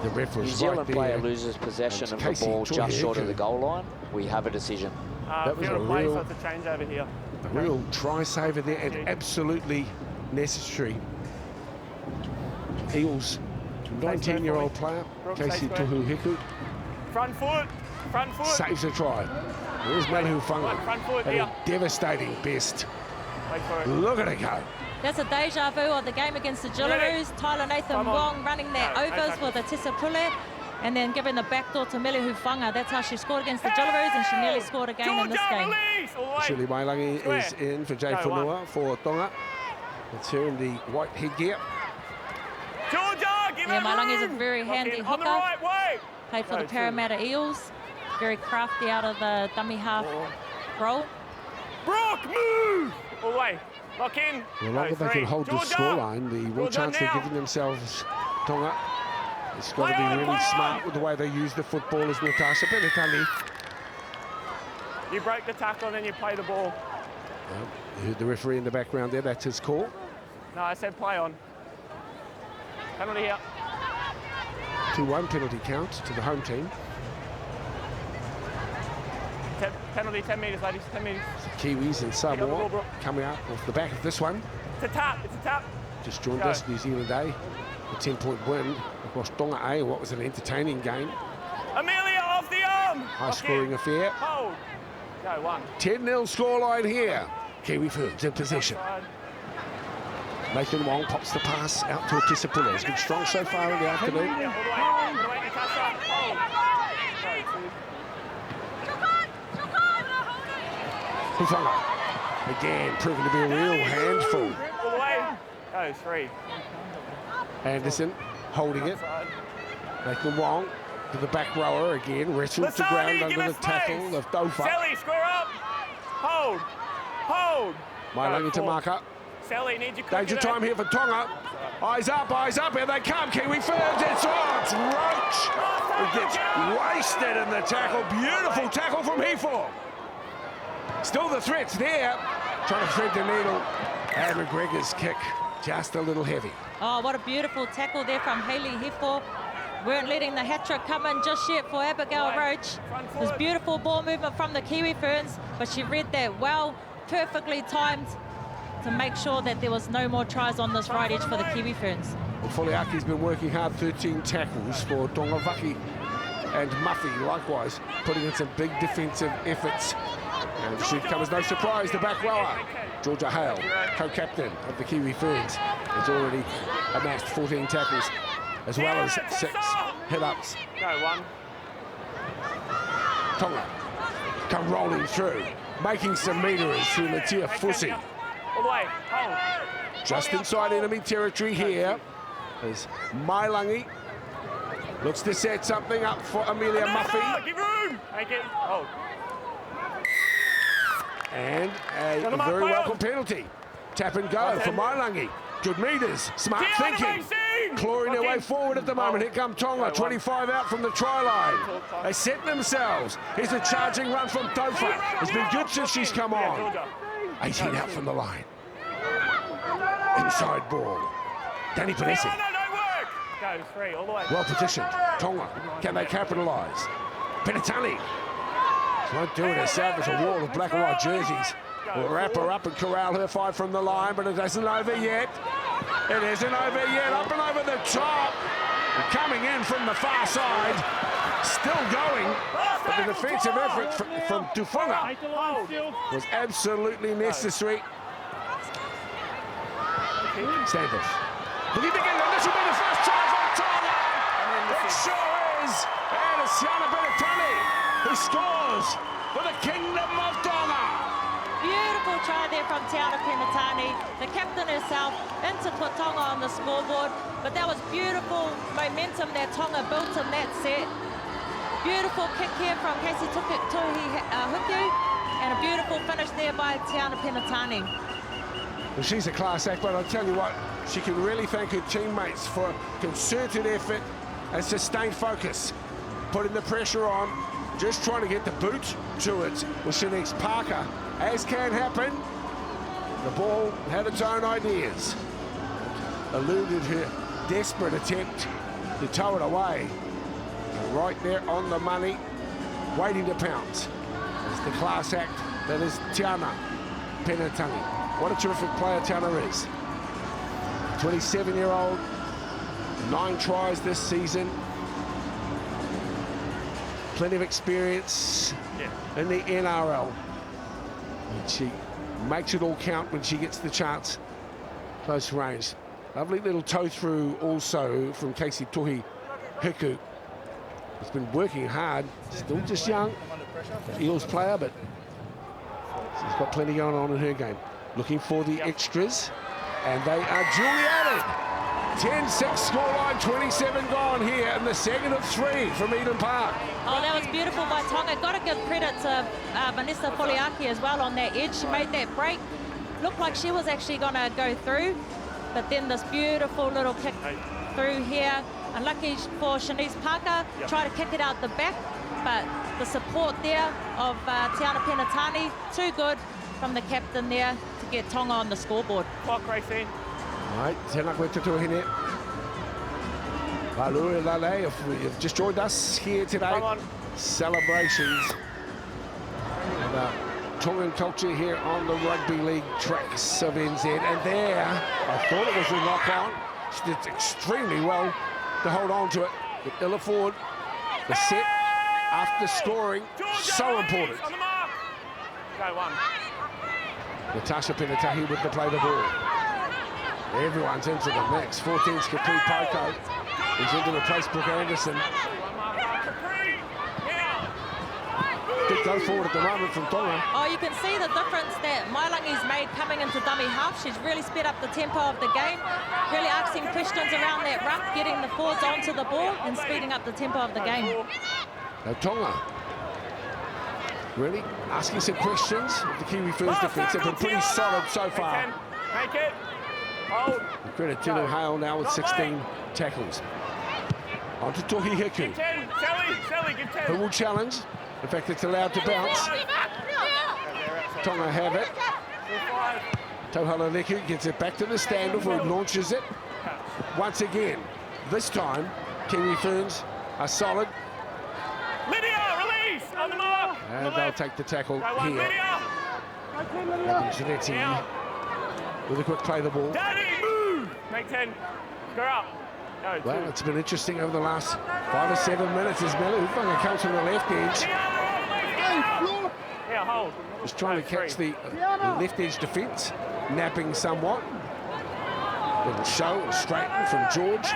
The ref was New Zealand right there. player loses possession of the ball just short of the goal line. We have a decision. That was a play, real- so it's a change over here. Real try saver there and absolutely necessary. Eels, 19-year-old player, Casey Tuhuhiku, Front foot. Front foot. saves a try. There's Mele Hufanga Front foot at here. a devastating best. Wait for it. Look at it go. That's a deja vu of the game against the Jillaroos. Tyler Nathan Come on. Wong running their No, overs no with a Tessa Pule and then giving the backdoor to Mele Hufanga. That's how she scored against the Jillaroos, and she nearly scored again in this game. Release. All the way. Shirley Wailangi Square. is in for Jay Go, Whanua for Tonga. It's her in the white headgear. Georgia, give Yeah, it Mailangi's a room. very handy On the hooker. right way. Played for Go, the 2. Parramatta Eels. Very crafty out of the dummy half role. Brock, move. All the way. Lock in. The longer Go, they 3. can hold the Georgia. scoreline, the more Georgia chance they're now. giving themselves. Tonga. It's got to Play be on, really play on. smart with the way they use the football as Natasha Penitali. You break the tackle and then you play the ball. You heard the referee in the background there, that's his call. No, I said play on. Penalty here. 2-1 penalty count to the home team. Penalty, 10 metres, ladies, 10 metres. Kiwis and Pick up the ball, Samoa Brooke. coming out off the back of this one. It's a tap, it's a tap. Just joined Go. us, New Zealand A. A 10-point win across Tonga A, what was an entertaining game. Amelia off the arm. High-scoring affair. Hold. Go, 1. 10-0 scoreline here. Kiwi Ferns in possession. Side. Nathan Wong pops the pass out to Tessa Pule. He's been strong so far in the afternoon. Yeah, all the way, Natasha. Hold. Go, 2. Hufanga, again, proving to be a real handful. All the way. Go, 3. Anderson holding it. Side. Nathan Wong to the back rower again, wrestled to Lasani, ground give under her the tackle space. of Dofa. Sally, square up. Hold. Hold. Mailangi to Go, 4. mark up. Sally, need you Danger time here for Tonga. Eyes up, here they come. Kiwi Ferns, it's Roach. It gets wasted in the tackle. Beautiful tackle from Hefo. Still the threats there. Trying to thread the needle. And McGregor's kick just a little heavy. Oh, what a beautiful tackle there from Hayley Hefo. Weren't letting the hat-trick come in just yet for Abigail Roach. It was beautiful ball movement from the Kiwi Ferns, but she read that well, perfectly timed to make sure that there was no more tries on this right edge for the Kiwi Ferns. Well, Foliaki's been working hard, 13 tackles for Tongavaki and Muffy, likewise, putting in some big defensive efforts. And it should come as no surprise, the back rower, Georgia Hale, co-captain of the Kiwi Ferns, has already amassed 14 tackles, as well as 6 hit-ups. Go, 1. Tonga come rolling through, making some meters through Matea Fusi. All the way. Hold. Just inside enemy territory here is Mailangi. Looks to set something up for Amelia Muffy. Give room. Make it. Hold. And a very welcome penalty. Tap and go for Mailangi. Good meters, smart thinking. Clawing their way forward at the moment. Here come Tonga, 25 out from the try line. They set themselves. Here's a charging run from Tofa. It's been good since she's come on. 18 out from the line. Inside ball. Danny Panesi. Go, 3, all the way. Well positioned. Tonga, can they capitalise? Penatani. Won't do it herself. It's a wall of black and white jerseys. We'll wrap her up and corral her 5 from the line, but it isn't over yet. It isn't over yet. Up and over the top. And coming in from the far side. Still going. But the defensive effort from Tufunga was absolutely necessary. Standoff. Looking to get it. This will be the first try for Tonga. It sure is. And it's Tiana Penatani who scores for the Kingdom of Tonga. Beautiful try there from Tiana Penatani, the captain herself, into Tonga on the scoreboard. But that was beautiful momentum that Tonga built in that set. Beautiful kick here from Casey Tuhi Huku, and a beautiful finish there by Tiana Penatani. Well, she's a class act, but I'll tell you what, she can really thank her teammates for concerted effort and sustained focus, putting the pressure on, just trying to get the boot to it with Shanice Parker. As can happen, the ball had its own ideas. Eluded her desperate attempt to tow it away. And right there on the money, waiting to pounce. It's the class act that is Tiana Penatani. What a terrific player Tiana is. 27-year-old, 9 tries this season. Plenty of experience in the NRL. And she makes it all count when she gets the chance. Close range. Lovely little toe through also from Casey Tuhi Hiku. Has been working hard, still just young. Eels player, but she's got plenty going on in her game. Looking for the extras, and they are duly added. 10-6 scoreline, 27 gone here in the second of 3 from Eden Park. Oh, that was beautiful by Tonga. Got to give credit to Vanessa Foliaki as well on that edge. She made that break. Looked like she was actually going to go through, but then this beautiful little kick through here. Unlucky for Shanice Parker. Try to kick it out the back, but the support there of Tiana Penatani, too good from the captain there to get Tonga on the scoreboard. Clock racing. Right, tēnā koe tutu hine. Palua Lale, if you've just joined us here today, celebrations about Tongan culture here on the Rugby League tracks of NZ. And there, I thought it was a knock-on. She did extremely well to hold on to it. With Illa Ford, the set after scoring, so important. On the mark. Go, 1. Natasha Penatahi with the play the ball. Everyone's into the mix. 14's Kapri Poko. He's into the place Brooke Anderson. Big go forward at the moment from Tonga. Oh, you can see the difference that Mailangi's made coming into dummy half. She's really sped up the tempo of the game, really asking questions around that ruck, getting the forwards onto the ball and speeding up the tempo of the game. Now Tonga really asking some questions of the Kiwi Ferns defence. They've been pretty solid so far. Make it. Hold. And credit to Hale now with 16 tackles. On to Tohi Hiku. Sally, give 10. Who will challenge? In fact, it's allowed to bounce. Tonga have it. Tauhala Leku gets it back to the standoff, who launches it. Once again, this time, Kiwi Ferns are solid. Lydia, release on the mark. And they'll take the tackle here. Lydia. Gianetti with a quick play the ball. Daddy, move. Make 10. Go up. No, Well, it's been interesting over the last 5 or 7 minutes as Melu Ufunga comes from the left edge. Yeah, hold. Just trying to catch the left edge defence, napping somewhat. Little show and straighten from George.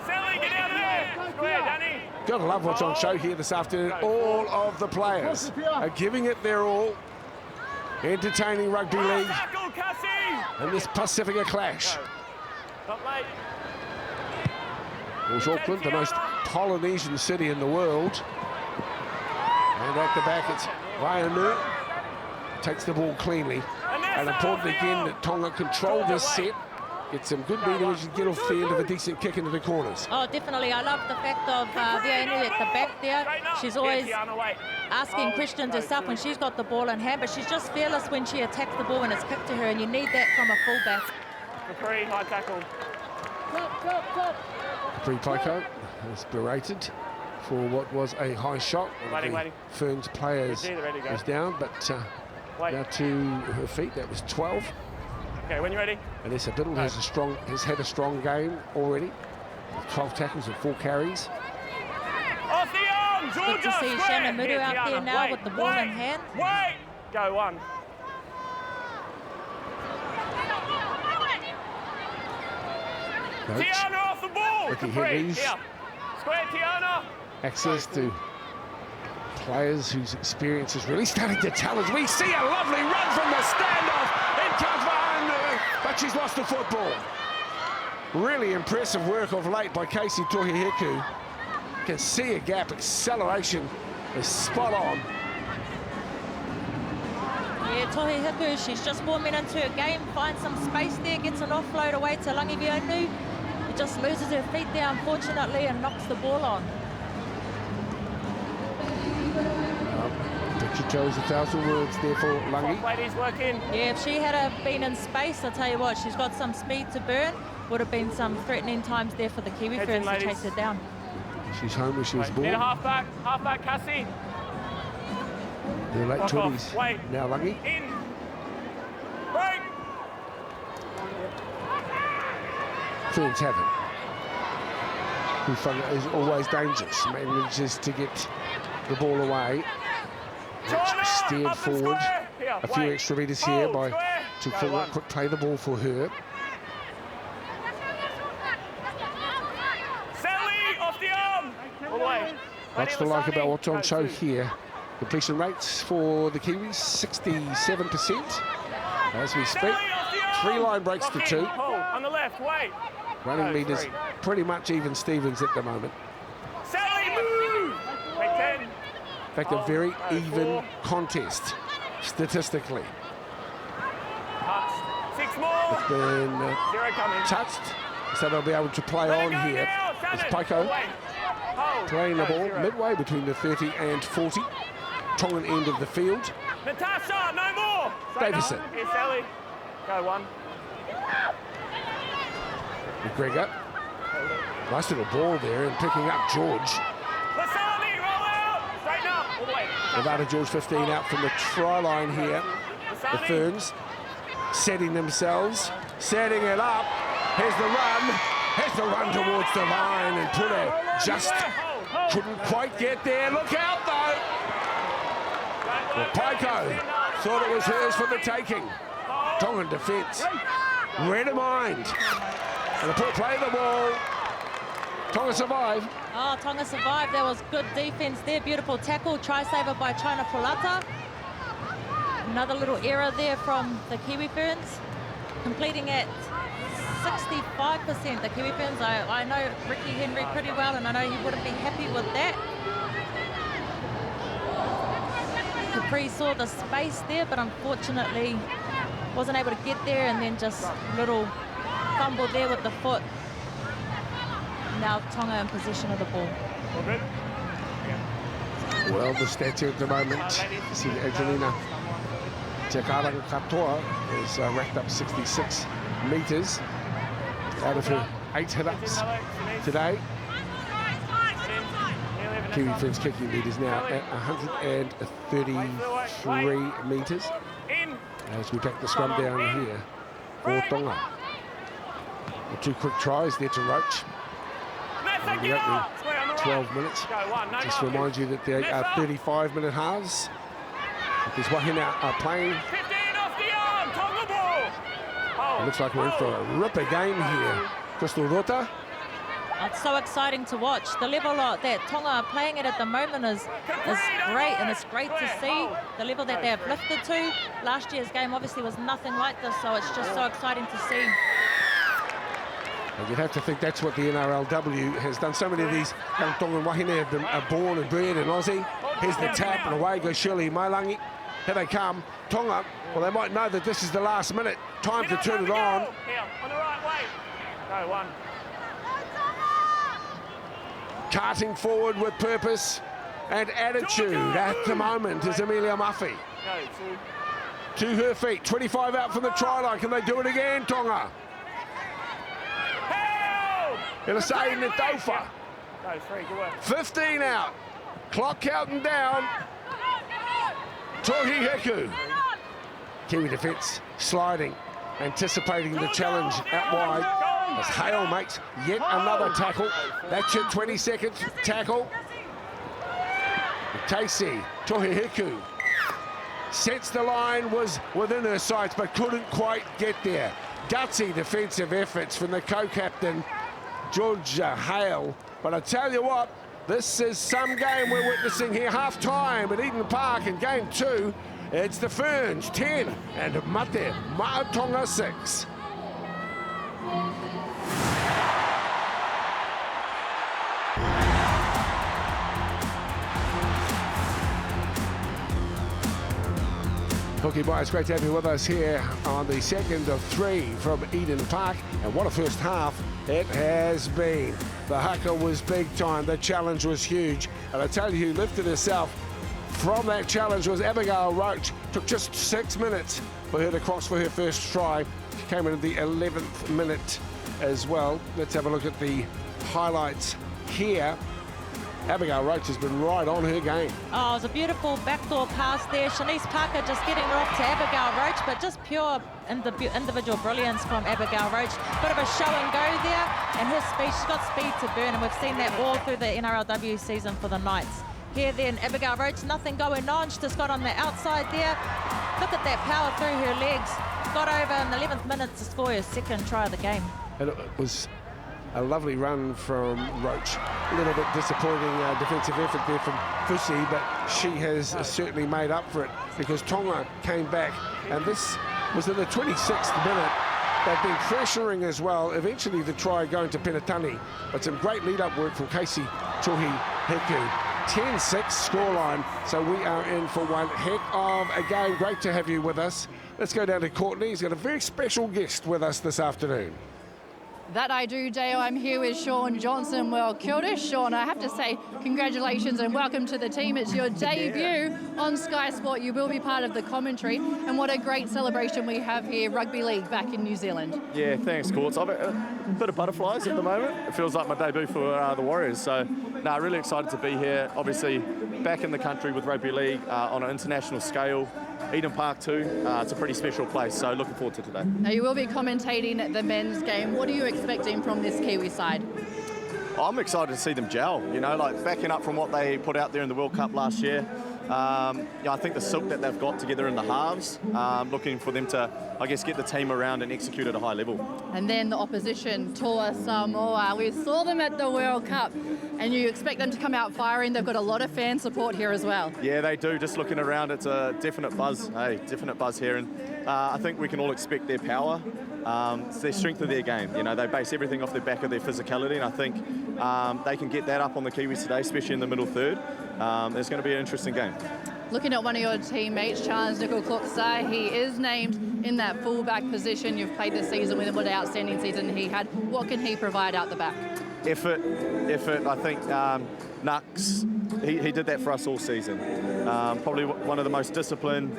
Sally, get out of there. Square, Danny. Go got to love what's on show here this afternoon. All of the players are giving it their all. Entertaining rugby league and this Pacifica clash. Well, Auckland, the most Polynesian city in the world. And at the back, it's Vaianu. Takes the ball cleanly. And important again that Tonga control this set. Get some good meters and get off the end of a decent kick into the corners. Oh, definitely. I love the fact of Vaianu at the back there. She's always asking questions herself when she's got the ball in hand, but she's just fearless when she attacks the ball when it's kicked to her, and you need that from a fullback. Free, high tackle. Pre-Paiko is berated for what was a high shot. Waiting. Ferns players is down, but now to her feet. That was 12. Okay, when you're ready. Vanessa Biddle has had a strong game already. 12 tackles and 4 carries. Off the arm, Georgia. Good to see Shannon Muru out there now with the ball in hand. Go one. Tiana off the ball. Ricky Henry's Square Tiana. Access to players whose experience is really starting to challenge. We see a lovely run from the standoff. In comes Vaianu, but she's lost the football. Really impressive work of late by Casey Tohiheku. Can see a gap. Acceleration is spot on. Yeah, Tohiheku, she's just warming into her game, finds some space there, gets an offload away to Langi Vaianu. It just loses her feet there, unfortunately, and knocks the ball on. Picture chose 1,000 words there for Langi. Ladies working. Yeah, if she had been in space, I'll tell you what, she's got some speed to burn. Would have been some threatening times there for the Kiwi Ferns to chase her down. She's home where she was born. Need a halfback, Cassie. In the late 20s. Now Langi. In. Break. Ferns have it. Hufunga is always dangerous. Manages to get the ball away. Steered forward. A few extra meters here by Tufunga. Quick play the ball for her. Sally off the arm. All the way. Lots to like about what's on show here. Completion rates for the Kiwis, 67%. As we speak, 3 line breaks to 2. On the left, wait. Running meters pretty much even Stevens at the moment. Sally, move! Wait, 10. In fact, a very even contest, statistically. Touched. 6 more. It's been 0 coming. touched, so they'll be able to play on here. It's Paiko playing the ball midway between the 30 and 40. Tongan end of the field. Natasha, no more. Davison. Here's Sally. Go one. McGregor. Nice little ball there and picking up George. Lasani, roll out. Straighten up. All the way. Nevada George 15 out from the try line here. The Ferns setting themselves, setting it up. Here's the run. Here's the run towards the line, and Pule just couldn't quite get there. Look out though. Well, Paiko thought it was hers for the taking. Tongan defence read a mind. And the poor play the ball. Tonga survive. Oh, Tonga survived. There was good defence there. Beautiful tackle. Try saver by China Polata. Another little error there from the Kiwi Ferns. Completing at 65%. The Kiwi Ferns, I know Ricky Henry pretty well, and I know he wouldn't be happy with that. Capri saw the space there, but unfortunately wasn't able to get there, and then just little fumble there with the foot. Now Tonga in possession of the ball. Well, the statue at the moment, see Angelina Jakarang Katoa has racked up 66 metres out of her 8 hit-ups today. Kiwi Ferns kicking lead is now at 133 metres as we back the scrum down here for Tonga. The 2 quick tries there to Roach. And the opening 12 minutes. Just to remind you that there are 35-minute halves. There's Wahine playing. It looks like we're in for a ripper game here. Crystal Rota It's so exciting to watch. The level that Tonga are playing at the moment is great, and it's great to see the level that they have lifted to. Last year's game obviously was nothing like this, so it's just so exciting to see. And you'd have to think that's what the NRLW has done. So many of these young Tongan wahine are born and bred in Aussie. Here's the tap, and away goes Shirley Mailangi. Here they come. Tonga, well, they might know that this is the last minute. Time to turn it on. Here, on the right way. Go, one. Carting forward with purpose and attitude at the moment is Amelia Muffy. Go, two. To her feet, 25 out from the try line. Can they do it again, Tonga? Elisei Netofa. Go, three, good work. 15 out. Clock counting down. Tohi Heku. Kiwi defence sliding, anticipating the challenge out wide. As Hale makes yet another tackle. That's your 22nd tackle. Casey, Tohi Heku. Sets the line, was within her sights, but couldn't quite get there. Gutsy defensive efforts from the co-captain, Georgia Hale. But I tell you what, this is some game we're witnessing here. Half-time at Eden Park in game 2. It's the Ferns 10 and Mate Ma'a Tonga 6. Hooky Boy, it's great to have you with us here on the second of 3 from Eden Park. And what a first half it has been. The haka was big time, the challenge was huge. And I tell you who lifted herself from that challenge was Abigail Roach. Took just 6 minutes for her to cross for her first try. She came in at the 11th minute as well. Let's have a look at the highlights here. Abigail Roach has been right on her game. Oh, it was a beautiful backdoor pass there. Shanice Parker just getting it off to Abigail Roach, but just pure individual brilliance from Abigail Roach. Bit of a show and go there, and her speed, she's got speed to burn, and we've seen that all through the NRLW season for the Knights. Here then, Abigail Roach, nothing going on. She just got on the outside there. Look at that power through her legs. Got over in the 11th minute to score her second try of the game. And it was a lovely run from Roach. A little bit disappointing defensive effort there from Fusi, but she has certainly made up for it because Tonga came back, and this was in the 26th minute. They've been pressuring as well. Eventually the try going to Penatani, but some great lead-up work from Casey Tohi Heku. 10-6 scoreline, so we are in for one heck of a game. Great to have you with us. Let's go down to Courtney. He's got a very special guest with us this afternoon. That I do, Dale. I'm here with Sean Johnson. Well, kia ora, Sean. I have to say congratulations and welcome to the team. It's your debut on Sky Sport. You will be part of the commentary, and what a great celebration we have here, Rugby League back in New Zealand. Yeah, thanks, Courts. I've a bit of butterflies at the moment. It feels like my debut for the Warriors. So, really excited to be here. Obviously, back in the country with Rugby League on an international scale. Eden Park too. It's a pretty special place, so looking forward to today. Now, you will be commentating the men's game. What are you expecting from this Kiwi side? I'm excited to see them gel, like backing up from what they put out there in the World Cup last year. I think the silk that they've got together in the halves, looking for them to, get the team around and execute at a high level. And then the opposition, Toa Samoa. We saw them at the World Cup, and you expect them to come out firing. They've got a lot of fan support here as well. Yeah, they do. Just looking around, it's a definite buzz. Hey, definite buzz here. And I think we can all expect their power. It's their strength of their game. They base everything off the back of their physicality, and I think they can get that up on the Kiwis today, especially in the middle third. It's going to be an interesting game. Looking at one of your teammates, Charles Nicol-Kloksa, he is named in that fullback position. You've played this season with him. What an outstanding season he had. What can he provide out the back? Effort. I think Nux, he did that for us all season. Probably one of the most disciplined,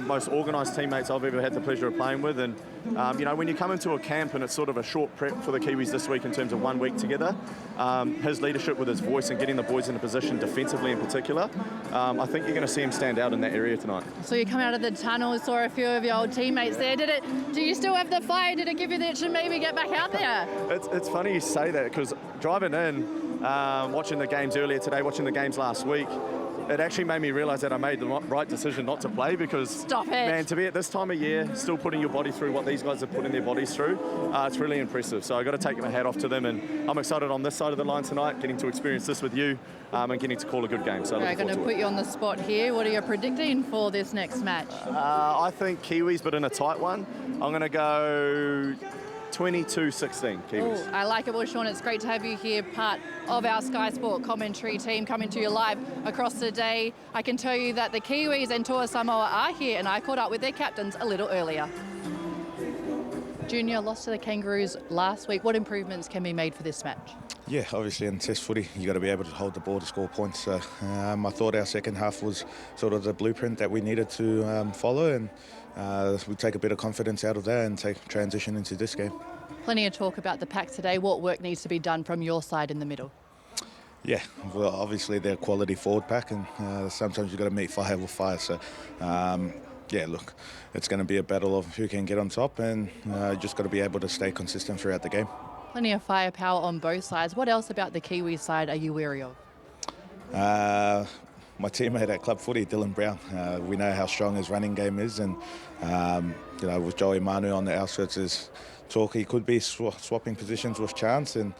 most organised teammates I've ever had the pleasure of playing with. And, when you come into a camp and it's sort of a short prep for the Kiwis this week in terms of 1 week together, his leadership with his voice and getting the boys in a position defensively in particular, I think you're going to see him stand out in that area tonight. So you come out of the tunnel, saw a few of your old teammates there. Do you still have the fire? Did it give you the itch to maybe get back out there? It's funny you say that, because driving in, watching the games earlier today, watching the games last week, it actually made me realise that I made the right decision not to play, because Stop it. man, to be at this time of year, still putting your body through what these guys are putting their bodies through, it's really impressive. So I've got to take my hat off to them, and I'm excited on this side of the line tonight, getting to experience this with you, and getting to call a good game. So I'm going to put you on the spot here. What are you predicting for this next match? I think Kiwis, but in a tight one. I'm going to go 22-16 Kiwis. Ooh, I like it. Well, Sean, it's great to have you here, part of our Sky Sport commentary team, coming to you live across the day. I can tell you that the Kiwis and Toa Samoa are here, and I caught up with their captains a little earlier. Junior lost to the Kangaroos last week. What improvements can be made for this match? Yeah, obviously in test footy, you got to be able to hold the ball to score points. So I thought our second half was sort of the blueprint that we needed to follow, and we take a bit of confidence out of that and transition into this game. Plenty of talk about the pack today. What work needs to be done from your side in the middle? Yeah, well, obviously they're a quality forward pack, and sometimes you've got to meet fire with fire. So, yeah, look, it's going to be a battle of who can get on top, and just got to be able to stay consistent throughout the game. Plenty of firepower on both sides. What else about the Kiwi side are you wary of? My teammate at club footy, Dylan Brown. We know how strong his running game is, and you know, with Joey Manu on the outskirts, is talk he could be swapping positions with Chance, and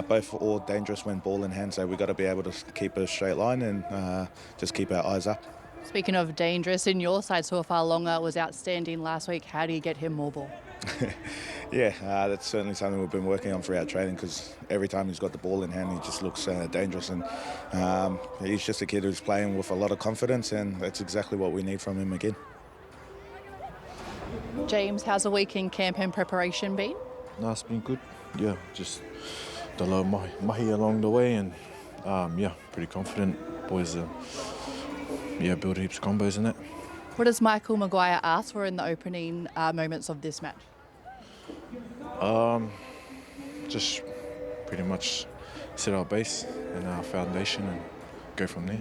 both are all dangerous when ball in hand. So we've got to be able to keep a straight line and just keep our eyes up. Speaking of dangerous, in your side, Tuafalonga was outstanding last week. How do you get him more ball? Yeah, that's certainly something we've been working on throughout training, because every time he's got the ball in hand, he just looks dangerous, and he's just a kid who's playing with a lot of confidence, and that's exactly what we need from him again. James, how's the week in camp and preparation been? No, it's been good. Yeah, just done a lot of mahi along the way, and yeah, pretty confident. Boys, build heaps of combos in that. What does Michael Maguire ask for in the opening moments of this match? Just pretty much set our base and our foundation and go from there.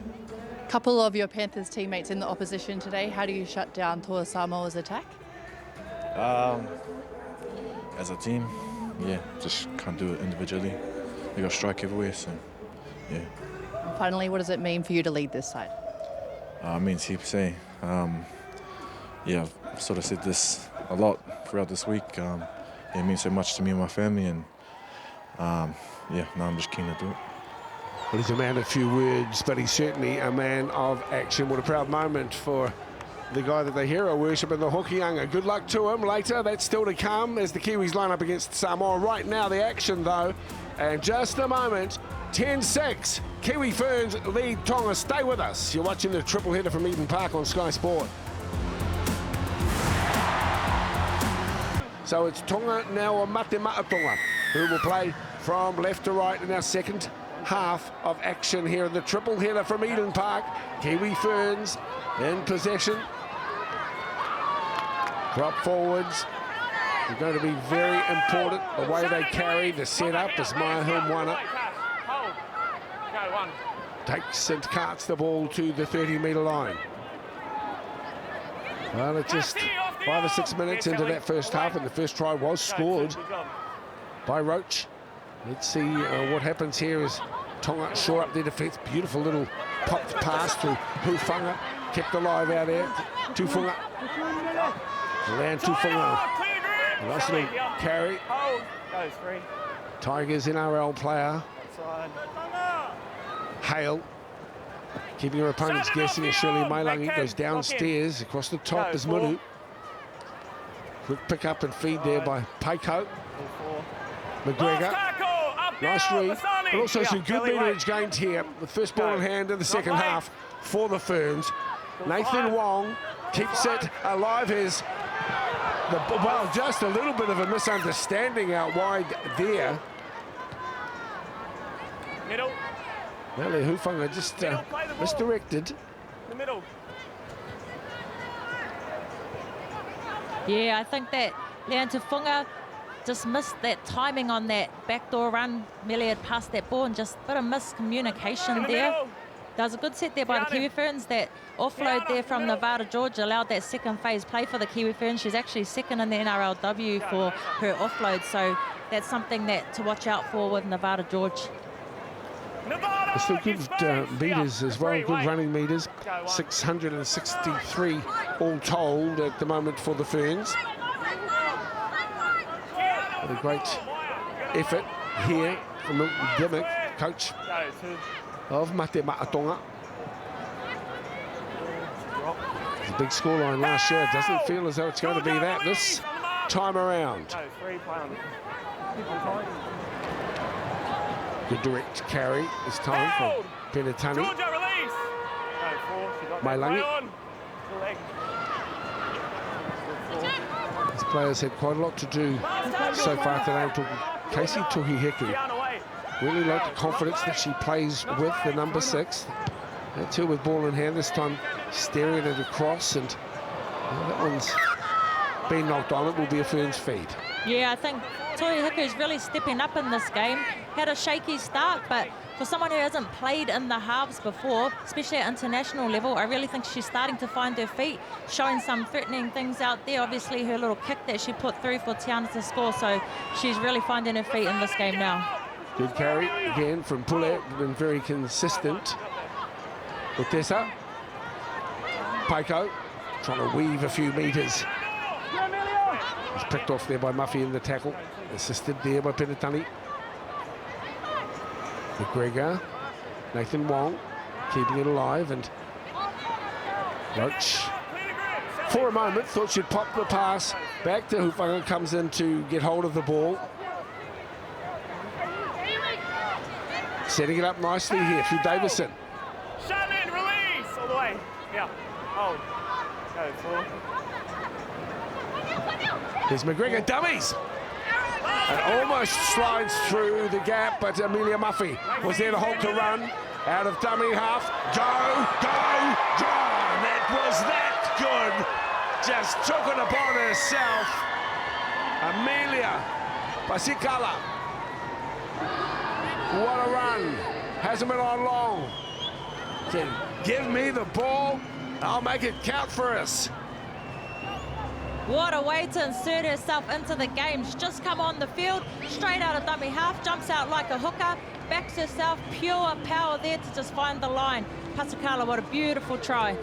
A couple of your Panthers teammates in the opposition today. How do you shut down Toa Samoa's attack? As a team, yeah, just can't do it individually. They got strike everywhere, so yeah. Finally, what does it mean for you to lead this side? It means heaps, eh? Yeah, I've sort of said this a lot throughout this week. It means so much to me and my family, and yeah, now I'm just keen to do it. Well, he's a man of few words, but he's certainly a man of action. What a proud moment for the guy that they hero worship in the Hokianga. Good luck to him later. That's still to come as the Kiwis line up against Samoa. Right now, the action, though, and just a moment, 10-6. Kiwi Ferns lead Tonga. Stay with us. You're watching the triple header from Eden Park on Sky Sport. So it's Tonga now, or Mate Ma'a Tonga, who will play from left to right in our second half of action here in the triple header from Eden Park. Kiwi Ferns in possession. Drop forwards. They're going to be very important, the way they carry the setup as Ma'a won it. Takes and carts the ball to the 30-metre line. Well, it's just 5 or 6 minutes into that first half, and the first try was scored by Roach. Let's see what happens here as Tonga shore up their defence. Beautiful little popped pass to Hufunga, kept alive out there. Tufunga, around Tufunga. Nice little carry. Tigers NRL player. Hale, keeping her opponents guessing as Shirley Mailangi goes downstairs across the top as Munu. Quick pick up and feed there by Paiko. McGregor, nice read, but also some good meterage gains here. The first ball in hand in the second half for the Ferns. Nathan Wong keeps it alive. Well, just a little bit of a misunderstanding out wide there. Middle. Well, Hufunga just misdirected. The middle. Yeah, I think that Leon Tufunga just missed that timing on that backdoor run. Melly had passed that ball and just a bit of miscommunication there. There was a good set there by the Kiwi Ferns. That offload there from Nevada George allowed that second phase play for the Kiwi Ferns. She's actually second in the NRLW for her offload, so that's something that to watch out for with Nevada George. There's still good meters as well, good running meters. 663 all told at the moment for the Ferns. What a great effort here from Milton Dimmock, coach of Mate Ma'a Tonga. It's a big scoreline last year. It doesn't feel as though it's going to be that this time around. Good direct carry this time from Penatani. Mailangi. These players had quite a lot to do so far today. I'm talking Casey Tuhiheku. Really like the confidence that she plays with the number 6. That's her with ball in hand this time, staring it across, and that one's been knocked on. It will be a Ferns feed. Yeah, I think Tuhiheku is really stepping up in this game. Had a shaky start, but for someone who hasn't played in the halves before, especially at international level, I really think she's starting to find her feet, showing some threatening things out there. Obviously, her little kick that she put through for Tiana to score, so she's really finding her feet in this game now. Good carry again from Pule, been very consistent. Utesa, Paiko, trying to weave a few metres. He's picked off there by Muffy in the tackle, assisted there by Penatani. McGregor, Nathan Wong, keeping it alive, and Roach, for a moment, thought she'd pop the pass back to Hufanga, comes in to get hold of the ball. Setting it up nicely here through Davison. Shannon, release! All the way. Yeah. Hold. Go, forward. Here's McGregor, dummies! And almost slides through the gap, but Amelia Muffy was there to hold to run. Out of dummy half. Go, go, draw! That was that good. Just took it upon herself. Amelia Pasikala. What a run. Hasn't been on long. Said, give me the ball. I'll make it count for us. What a way to insert herself into the game. She's just come on the field, straight out of dummy half, jumps out like a hooker, backs herself, pure power there to just find the line. Pasikala, what a beautiful try.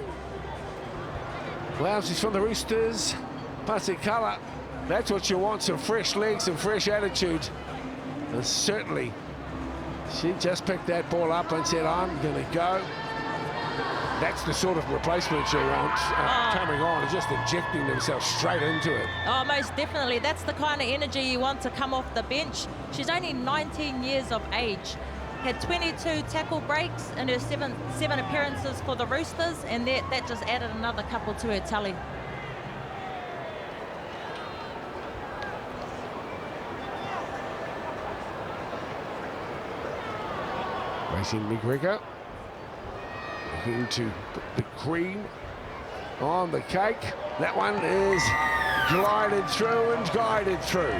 Well, she's from the Roosters. Pasikala, that's what you want, some fresh legs, some fresh attitude. And certainly, she just picked that ball up and said, I'm going to go. That's the sort of replacement you want coming on and just injecting themselves straight into it. Oh, most definitely. That's the kind of energy you want to come off the bench. She's only 19 years of age. Had 22 tackle breaks in her seven appearances for the Roosters, and that just added another couple to her tally. Racing McGregor. Looking to put the cream on the cake. That one is glided through and guided through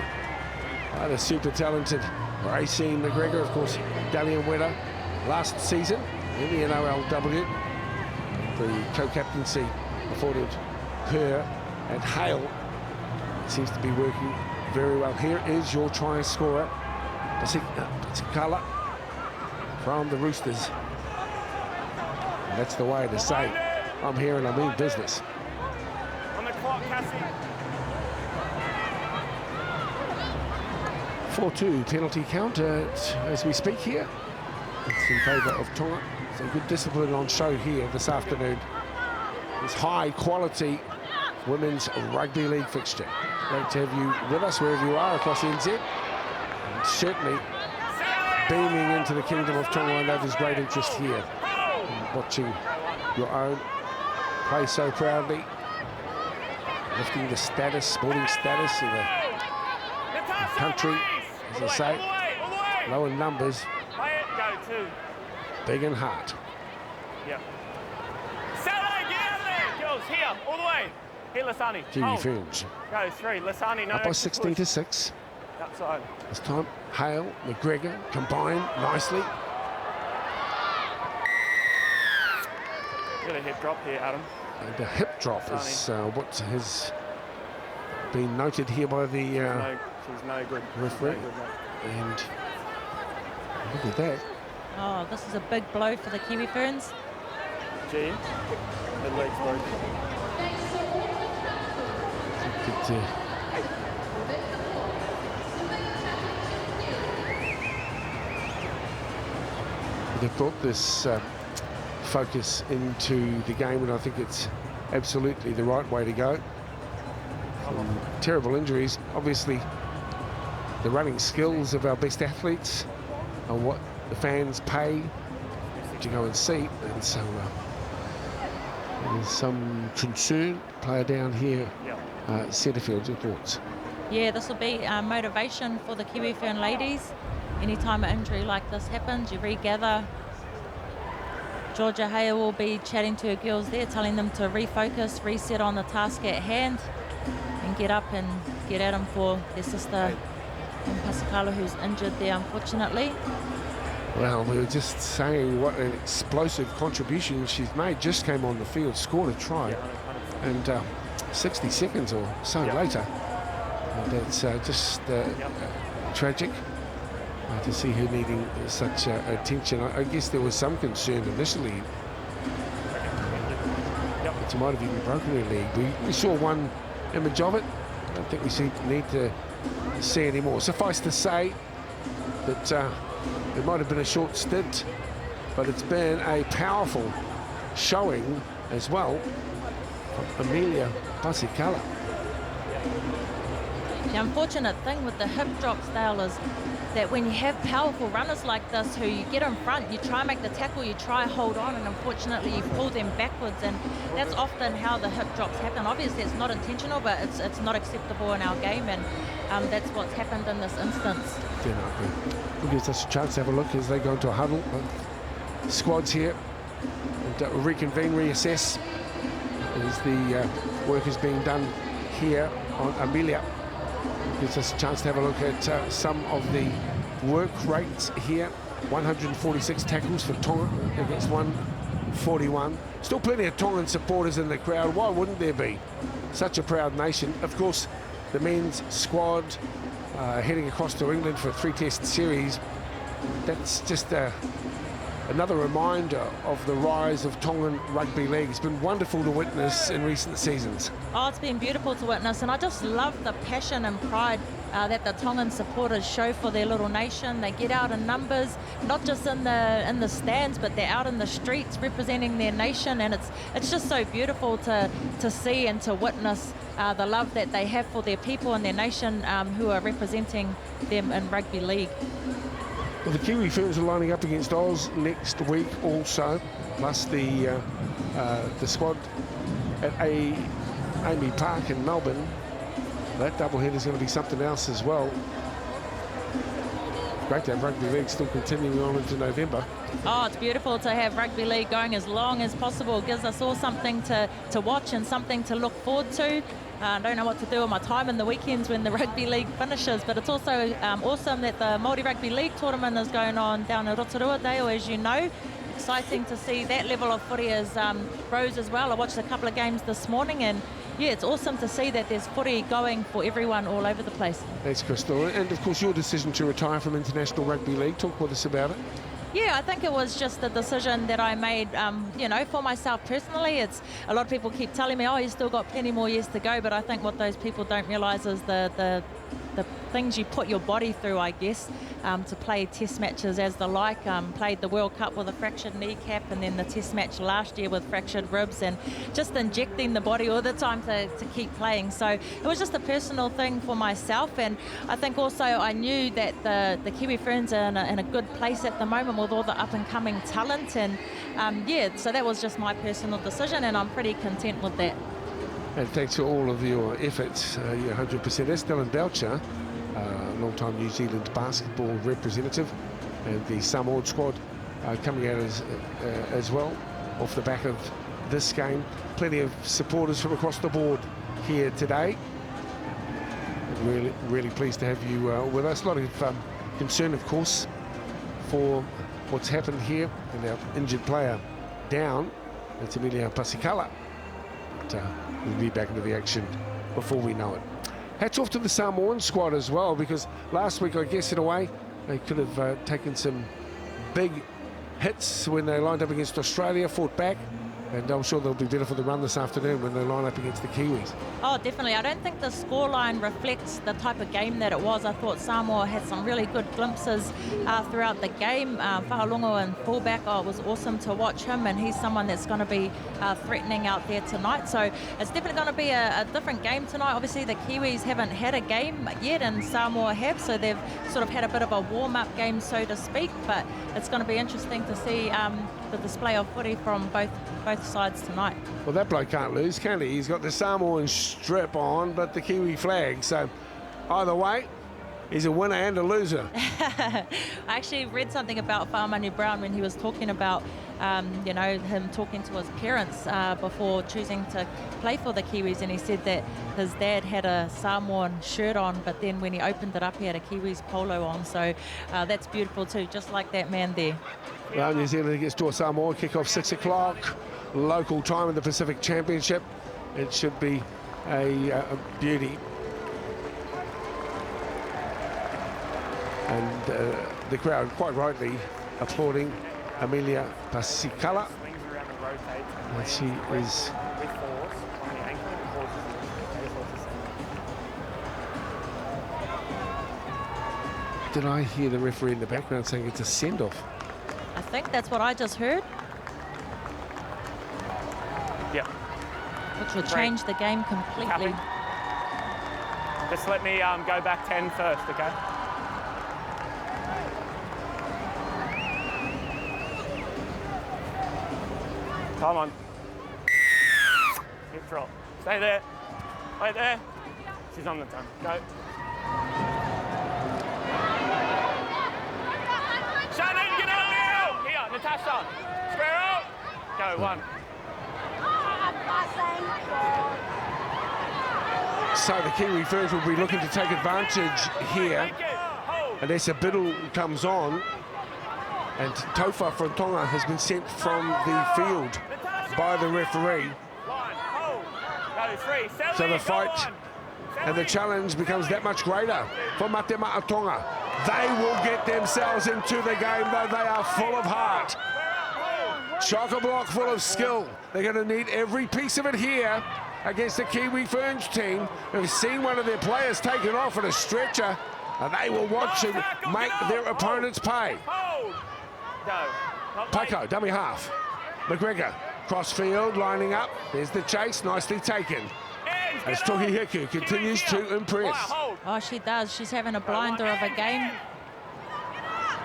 by the super talented Racine McGregor. Of course, Dalian winner last season in the NRLW. The co-captaincy afforded her and Hale. It seems to be working very well. Here is your try scorer, Pasikala from the Roosters. And that's the way to say, I'm here and I mean business. On the clock, Cassie. 4-2 penalty count as we speak here. It's in favour of Tonga. So good discipline on show here this afternoon. This high quality women's rugby league fixture. Great to have you with us wherever you are across NZ. And certainly beaming into the kingdom of Tonga, and that is great interest here. And watching your own play so proudly, lifting the status, sporting status of the country, as I say, low in numbers, big in heart. Yep. Saturday, get out of there, girls, here, all the way. Here, Lasani. Kiwi Ferns. Go, 3, Lasani, no. Up by 16-6. Outside. This time, Hale, McGregor combine nicely. Got a hip drop here, Adam. And a hip drop is what has been noted here by the she's no good. referee. No good, and look at that. Oh, this is a big blow for the Kiwi Ferns. G. Mid leg's broken. They've brought this focus into the game, and I think it's absolutely the right way to go. Terrible injuries. Obviously, the running skills of our best athletes are what the fans pay to go and see, and so there's some concern. Player down here, Setterfield, your thoughts? Yeah, this will be motivation for the Kiwi Fern ladies. Anytime an injury like this happens, you regather. Georgia Haya will be chatting to her girls there, telling them to refocus, reset on the task at hand, and get up and get at them for their sister in Pasakala, who's injured there, unfortunately. Well, we were just saying what an explosive contribution she's made. Just came on the field, scored a try, and 60 seconds or so later. That's just tragic to see her needing such attention. I guess there was some concern initially that she might have even broken her leg. We saw one image of it. I don't think we need to see any more. Suffice to say that it might have been a short stint, but it's been a powerful showing as well from Amelia Pasikala. The unfortunate thing with the hip drop style is that when you have powerful runners like this who you get in front, you try and make the tackle, you try hold on, and unfortunately you pull them backwards, and that's often how the hip drops happen. Obviously it's not intentional, but it's not acceptable in our game, and that's what's happened in this instance. It gives us a chance to have a look as they go into a huddle. Squads here, and reconvene, reassess as the work is being done here on Amelia. Gives us a chance to have a look at some of the work rates here. 146 tackles for Tonga against 141. Still plenty of Tongan supporters in the crowd. Why wouldn't there be? Such a proud nation. Of course, the men's squad heading across to England for a 3-test series. That's just another reminder of the rise of Tongan rugby league. It's been wonderful to witness in recent seasons. Oh, it's been beautiful to witness, and I just love the passion and pride that the Tongan supporters show for their little nation. They get out in numbers, not just in the stands, but they're out in the streets representing their nation, and it's just so beautiful to see and to witness the love that they have for their people and their nation who are representing them in rugby league. Well, the Kiwi Ferns are lining up against Oz next week also, plus the squad at Amy Park in Melbourne. That doubleheader is going to be something else as well. Great to have rugby league still continuing on into November. Oh, it's beautiful to have rugby league going as long as possible. It gives us all something to watch and something to look forward to. I don't know what to do with my time in the weekends when the rugby league finishes, but it's also awesome that the Māori Rugby League tournament is going on down in Rotorua Dale, as you know. Exciting to see that level of footy as grows as well. I watched a couple of games this morning, and yeah, it's awesome to see that there's footy going for everyone all over the place. Thanks, Crystal. And of course, your decision to retire from International Rugby League. Talk with us about it. Yeah, I think it was just a decision that I made, you know, for myself personally. It's a lot of people keep telling me, oh, you've still got plenty more years to go, but I think what those people don't realise is the things you put your body through, I guess, to play test matches as the like. Played the World Cup with a fractured kneecap, and then the test match last year with fractured ribs, and just injecting the body all the time to keep playing. So it was just a personal thing for myself, and I think also I knew that the Kiwi Ferns are in a good place at the moment with all the up-and-coming talent, and yeah, so that was just my personal decision, and I'm pretty content with that. And thanks for all of your efforts. You're 100%. That's Dylan Belcher, long-time New Zealand basketball representative, and the Samoan squad coming out as well off the back of this game. Plenty of supporters from across the board here today. Really pleased to have you with us. A lot of concern, of course, for what's happened here, and our injured player down. That's Amelia Pasikala. We'll be back into the action before we know it. Hats off to the Samoan squad as well, because last week, I guess in a way, they could have taken some big hits when they lined up against Australia, fought back, and I'm sure they'll be better for the run this afternoon when they line up against the Kiwis. Oh, definitely. I don't think the scoreline reflects the type of game that it was. I thought Samoa had some really good glimpses throughout the game. Whahalongo and fullback, it was awesome to watch him, and he's someone that's going to be threatening out there tonight. So it's definitely going to be a different game tonight. Obviously, the Kiwis haven't had a game yet, and Samoa have, so they've sort of had a bit of a warm-up game, so to speak. But it's going to be interesting to see the display of footy from both sides tonight. Well, that bloke can't lose, can he? He's got the Samoan strip on, but the Kiwi flag. So either way, he's a winner and a loser. I actually read something about Whaamanu Brown when he was talking about, you know, him talking to his parents before choosing to play for the Kiwis, and he said that his dad had a Samoan shirt on, but then when he opened it up, he had a Kiwis polo on. So that's beautiful too, just like that man there. Well, New Zealand gets to a Samoa, kick-off 6 o'clock, local time in the Pacific Championship. It should be a beauty. And the crowd, quite rightly, applauding Amelia Pasikala. And she is... Did I hear the referee in the background saying it's a send-off? I think that's what I just heard. Yeah. Which would change the game completely. Just let me go back 10 first, okay? Come on. Hip drop. Stay there. Wait there. She's on the tongue. Go. Shannon, get out now! Here, Natasha. Square out. Go, 1. So the Kiwi Ferns will be looking to take advantage here. And Essa Biddle comes on. And Tofa from Tonga has been sent from the field by the referee. So the fight and the challenge becomes that much greater for Mate Ma'a Tonga. They will get themselves into the game, though they are full of heart. Chock-a-block full of skill. They're going to need every piece of it here against the Kiwi Ferns team, who've seen one of their players taken off in a stretcher, and they will want to make their opponents pay. Paco, dummy half. McGregor, cross-field, lining up. There's the chase, nicely taken. As Toki Hiku continues to impress. Oh, she does. She's having a blinder of a game.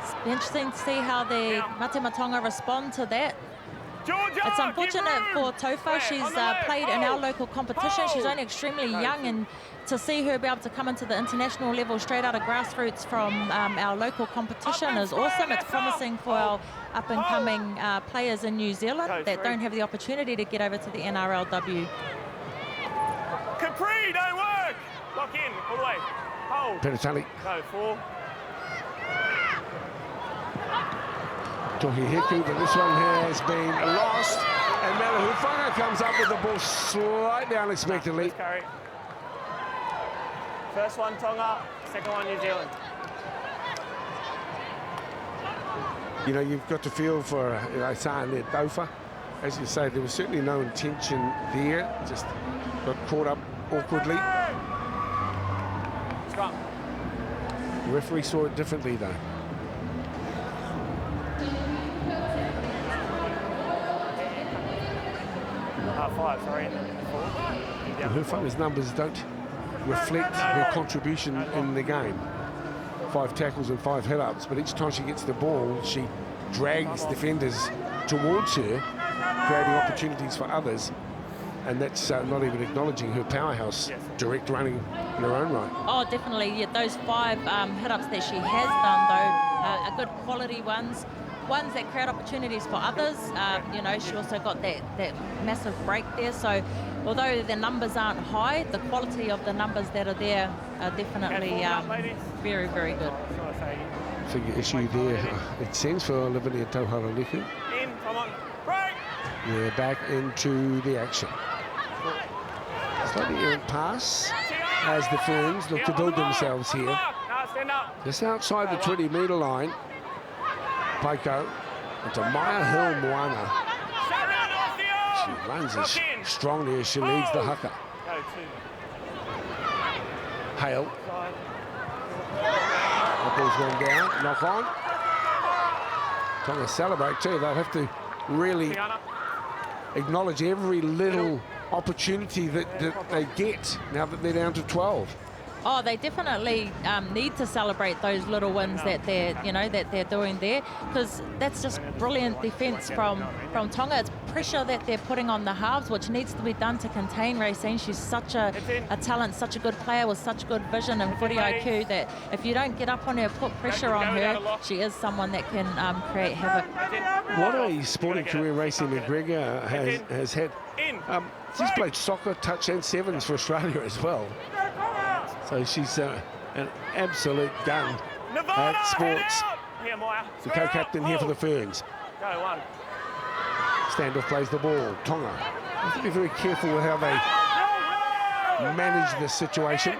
It's interesting to see how the Mate Ma'a Tonga respond to that. It's unfortunate for Tofa. She's played in our local competition. She's only extremely young, and to see her be able to come into the international level straight out of grassroots from our local competition is awesome. It's promising for our up-and-coming players in New Zealand that don't have the opportunity to get over to the NRLW. Capri, don't work! Lock in, all the way. Hold. Penatali. Go, 4. Toki Hiku, but this one has been lost. And Malahufanga comes up with the ball slightly unexpectedly. Carry. First one, Tonga. Second one, New Zealand. You know, you've got to feel for Sa'ane Tofa. As you say, there was certainly no intention there. Just got caught up awkwardly. Scrum. The referee saw it differently, though. Five, sorry. 4. Hufanga's numbers don't reflect her contribution in the game. 5 tackles and 5 hit-ups, but each time she gets the ball, she drags defenders towards her, creating opportunities for others, and that's not even acknowledging her powerhouse direct running in her own right. Oh, definitely. Yeah, those 5 hit-ups that she has done, though, are good quality ones that create opportunities for others. You know, she also got that massive break there. So although the numbers aren't high, the quality of the numbers that are there are definitely very, very good. Figure issue there, it seems, for Lavinia Tauharaliku. In, come on, break! They're back into the action. Slightly errant pass as the Ferns look to build themselves here. Just outside the 20-metre line. Paiko into Maya Moana. She runs as strongly as she leads the haka. Hale. The ball's gone down, knock on. Trying to celebrate too. They'll have to really acknowledge every little opportunity that they get now that they're down to 12. Oh, they definitely need to celebrate those little wins that they're doing there, because that's just brilliant defence from Tonga. It's pressure that they're putting on the halves, which needs to be done to contain Racine. She's such a talent, such a good player with such good vision and footy IQ that if you don't get up on her, put pressure on her, she is someone that can create havoc. What a sporting career Racine McGregor has had. She's played soccer, touch and sevens for Australia as well. So she's an absolute gun at sports. The co-captain here for the Ferns. Standoff plays the ball. Tonga have to be very careful with how they manage this situation.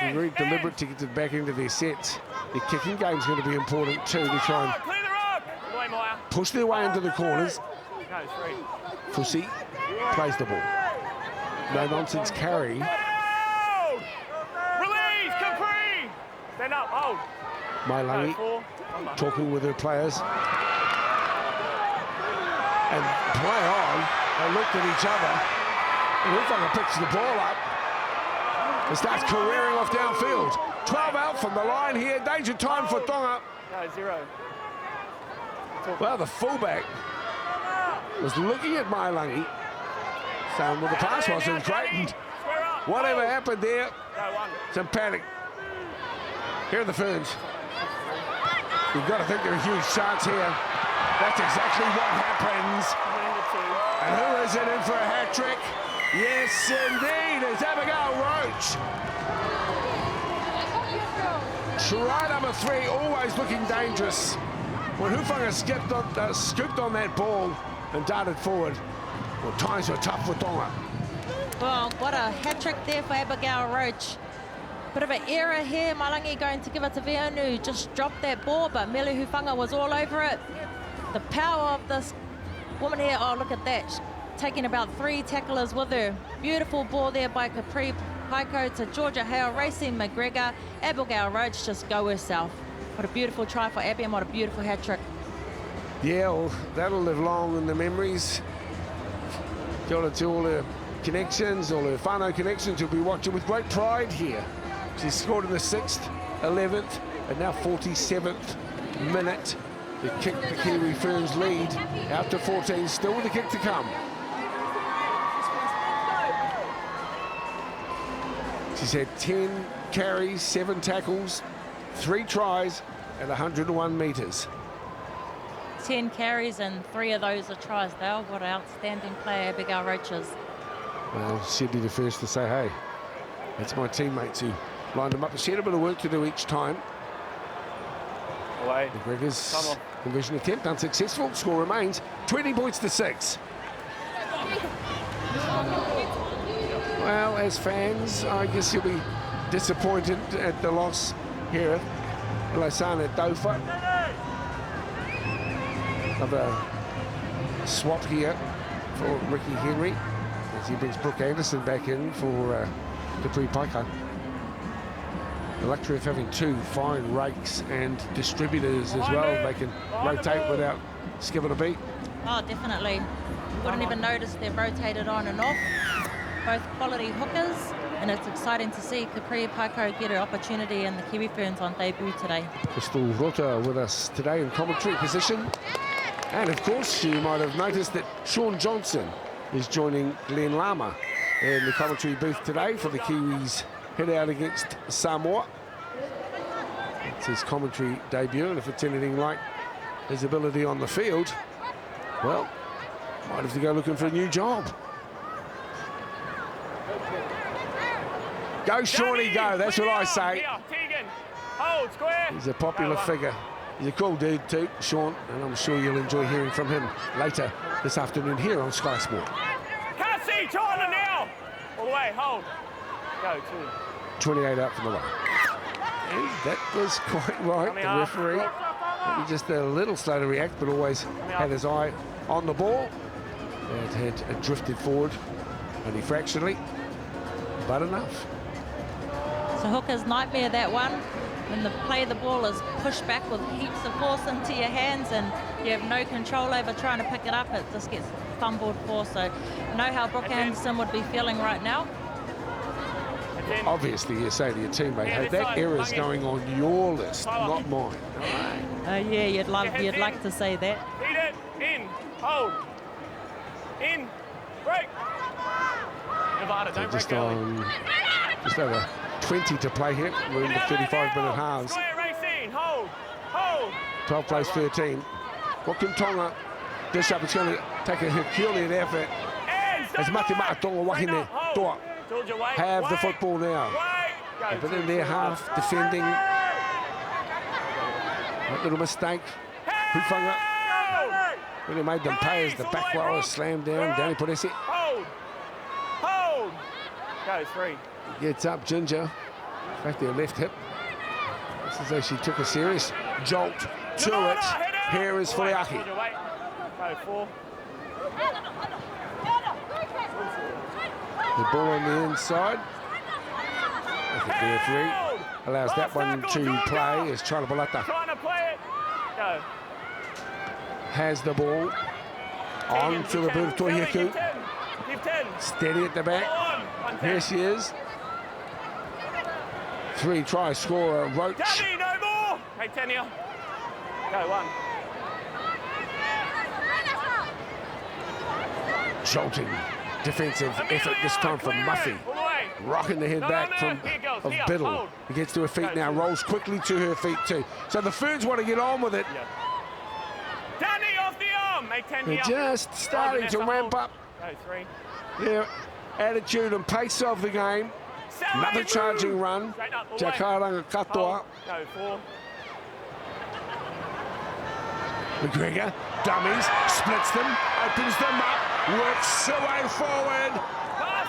Be very deliberate to get it back into their sets. The kicking game is going to be important too, to try and push their way into the corners. Fusi plays the ball. No nonsense carry. Stand up, hold. Mailangi talking with her players. And play on. They looked at each other. And Hufanga picks the ball up and starts careering off downfield. 12 out from the line here. Danger time for Tonga. No, 0. Well, the fullback was looking at Mailangi, saying, well, the pass wasn't great. And whatever happened there, some panic. Here are the Ferns. You've got to think they're a huge chance here. That's exactly what happens. And who is it in for a hat-trick? Yes, indeed, it's Abigail Roach. Try number 3, always looking dangerous. When Hufanga scooped on that ball and darted forward, well, times were tough for Tonga. Well, what a hat-trick there for Abigail Roach. Bit of an error here. Mailangi going to give it to Veonu. Just dropped that ball, but Mele Hufanga was all over it. The power of this woman here. Oh, look at that. She's taking about 3 tacklers with her. Beautiful ball there by Capri Paiko to Georgia Hale, Racine McGregor. Abigail Roach just go herself. What a beautiful try for Abby and what a beautiful hat-trick. Yeah, well, that'll live long in the memories. Kia ora to all her connections, all her whānau connections. You'll be watching with great pride here. She scored in the 6th, 11th, and now 47th minute to kick the Kiwi Ferns lead out to 14. Still with the kick to come. She's had 10 carries, 7 tackles, 3 tries at 101 metres. 10 carries and 3 of those are tries. Dale, what an outstanding player Abigail Roach is. Well, she'd be the first to say, hey, that's my teammates who lined them up. She had a bit of work to do each time. Away. McGregor's conversion attempt unsuccessful. Score remains 20 points to 6. Well, as fans, I guess you'll be disappointed at the loss here. Laisana Dofa. Another swap here for Ricky Henry as he brings Brooke Anderson back in for Capri Paika. The luxury of having 2 fine rakes and distributors as well. They can rotate without skipping a beat. Oh, definitely. Wouldn't even notice they've rotated on and off. Both quality hookers, and it's exciting to see Capri Paiko get her opportunity in the Kiwi Ferns on debut today. Crystal Rota with us today in commentary position. And of course, you might have noticed that Sean Johnson is joining Glenn Lama in the commentary booth today for the Kiwis head out against Samoa. It's his commentary debut, and if it's anything like his ability on the field, well, might have to go looking for a new job. Go, Shawnee, go. That's what I say. Hold, square. He's a popular figure. He's a cool dude too, Sean, and I'm sure you'll enjoy hearing from him later this afternoon here on Sky Sport. Can't see, China now. All the way, hold. Go, 2. 28 out from the way. And that was quite right. The referee Maybe just a little slow to react, but always had his eye on the ball. It had drifted forward only fractionally, but enough. So hooker's nightmare, that one. When the ball is pushed back with heaps of force into your hands and you have no control over trying to pick it up, it just gets fumbled for. So know how Brooke Anderson would be feeling right now. Obviously, you say to your teammate, hey, that error's going on your list, not mine. Yeah, you'd like to say that. Feed it, in, hold, in, break. Nevada, don't break early. Just over 20 to play here. We're in the 35-minute halves. 12 plays 13. What can Tonga dish up? It's going to take a Herculean effort. As Mate Ma'a Tonga wahine toa have the football now. But in their half, defending. That little mistake. Hufanga really made them pay as the back rower slammed down. Danny Podesi. Hold. Go, 3. Gets up, Ginger. Back their left hip. This is as she took a serious jolt to it. Here is Fuliaki. Go, 4. The ball on the inside. The referee allows that one to play as China Balata has the ball on to the boot of Tohiaku. Steady at the back. Here she is. 3 try scorer, Roach. Danny, no more! Hey, 10 here. Go, 1. Jolting defensive effort this time from Muffy. Rocking the head back of Biddle. He gets to her feet now, rolls quickly to her feet too. So the Ferns want to get on with it. Danny off the arm! Hey, 10 They're here. just starting to ramp up Go, 3. their attitude and pace of the game. Another charging run. Jakaranga Katoa. Go, 4. McGregor, dummies, splits them, opens them up, works her way forward,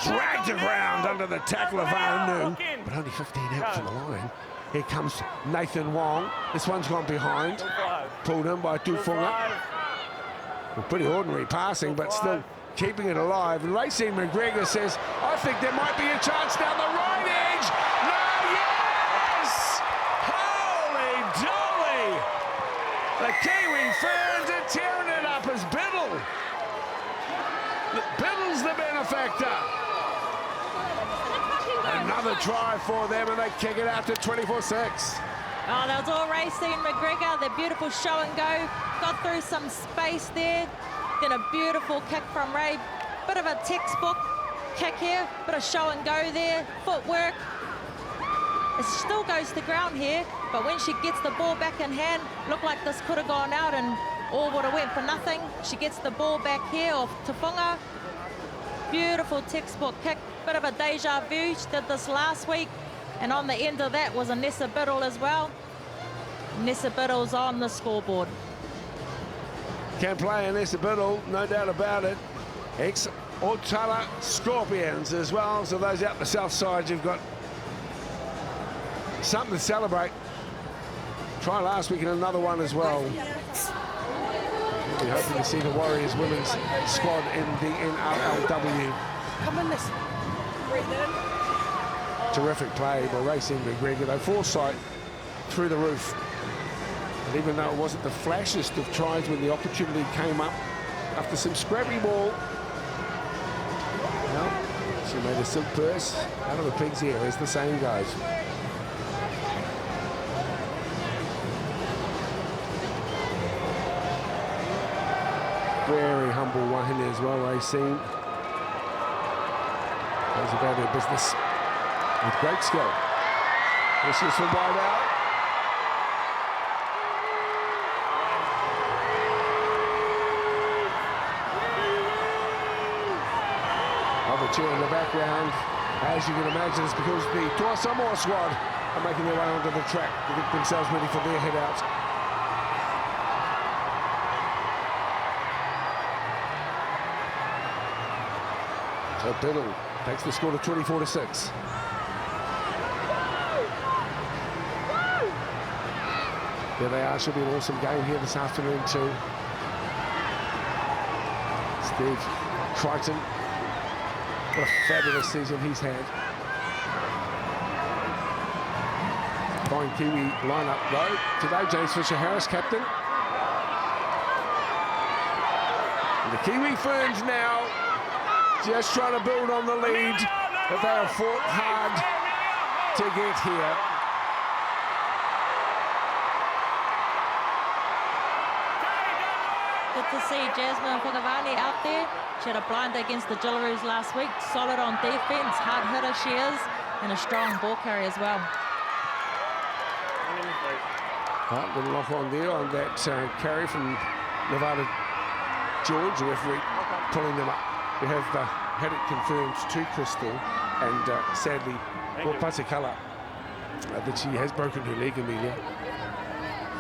dragged around under the tackle of Anu, but only 15 out from the line. Here comes Nathan Wong. This one's gone behind, pulled in by Tufunga. Well, pretty ordinary passing, but still keeping it alive. And Racine McGregor says, I think there might be a chance down the right edge. No, yes! Holy dolly! The Kiwi Ferns are tearing it up as Biddle. Biddle's the benefactor. Another try for them, and they kick it out to 24-6. Oh, that was all Racine McGregor. The beautiful show and go. Got through some space there. Then a beautiful kick from Ray. Bit of a textbook kick here. Bit of show and go there. Footwork. It still goes to ground here, but when she gets the ball back in hand, looked like this could have gone out and all would have went for nothing. She gets the ball back here off Tufunga. Beautiful textbook kick. Bit of a deja vu. She did this last week. And on the end of that was a Nessa Biddle as well. Nessa Biddle's on the scoreboard. Can play a Nessa Biddle, no doubt about it. Ex-Otala Scorpions as well. So those out the south side, you've got something to celebrate. Try last week and another one as well. We're hoping to see the Warriors women's squad in the NRLW. Come on, listen. Breathe in. Terrific play by Racing McGregor, though foresight through the roof. And even though it wasn't the flashiest of tries when the opportunity came up after some scrappy ball, well, she made a silk purse out of the pig's ear, as the saying goes. Very humble wahine as well, Racine. Goes about their business with great skill. This is from wide out. Overture in the background. As you can imagine, it's because the Toa Samoa squad are making their way onto the track to get themselves ready for their head out. So Biddle takes the score to 24-6. There they are. Should be an awesome game here this afternoon too. Steve Crichton, what a fabulous season he's had. Fine Kiwi lineup though. Today, James Fisher-Harris, captain. And the Kiwi Ferns now just trying to build on the lead that they have fought hard to get here. Good to see Jasmine Pugavani out there. She had a blinder against the Jillaroos last week. Solid on defense, hard hitter she is, and a strong ball carrier as well. Little lock on there on that carry from Nevada George, the referee pulling them up. We have had it confirmed to Crystal, and sadly, for Pasikala, that she has broken her leg, Amelia.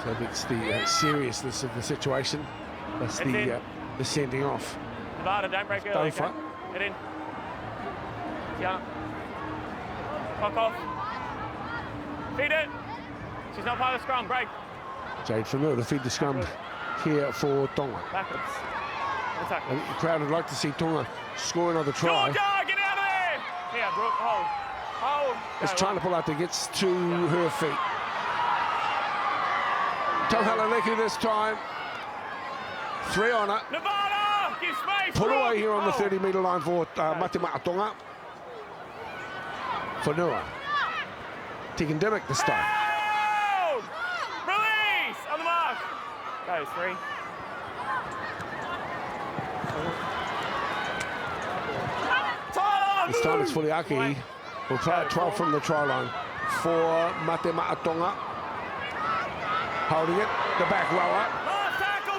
So that's the seriousness of the situation. That's the sending off. Nevada, don't break early, okay? Head in. Yeah. Cock off. Feed it. She's not part of the scrum, break. Jade Famil to feed the scrum here for Tonga. Backwards. I think the crowd would like to see Tonga score another try. Georgia, get out of there! Here, Brooke, hold. Hold. It's trying to pull out, that gets to her feet. Tohalaleki this time. 3 on it. Nevada, give space. Put away here on the 30-metre line for Mate Ma'a Tonga. Whanua. Taking Dimmock this time. Hold. Release, on the mark. Goes 3. This time it's Fuliaki. Will play at 12 from the try line for Mate Ma'a Tonga. Holding it, the back rower.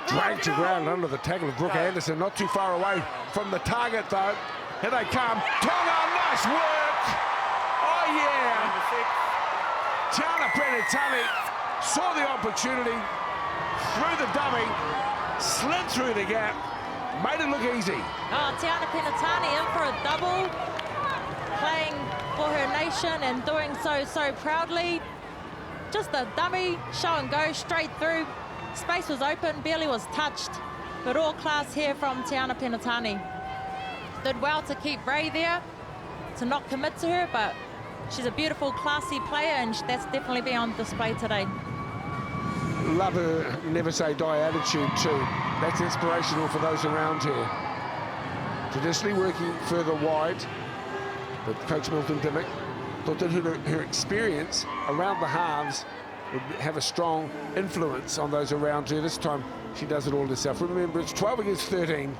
Dragged to ground under the tackle of Brooke Anderson. Not too far away from the target though. Here they come. Tonga, nice work. Oh yeah. Tiana Penitani saw the opportunity, threw the dummy, slid through the gap, made it look easy. Oh, Tiana Penitani in for a double, playing for her nation and doing so proudly. Just a dummy, show and go, straight through. Space was open, barely was touched, but all class here from Tiana Penitani. Did well to keep Ray there, to not commit to her, but she's a beautiful, classy player, and that's definitely been on display today. Love her never say die attitude too. That's inspirational for those around here. Traditionally working further wide, but Coach Milton Dimmock thought that her experience around the halves would have a strong influence on those around her. This time she does it all herself. Remember, it's 12 against 13.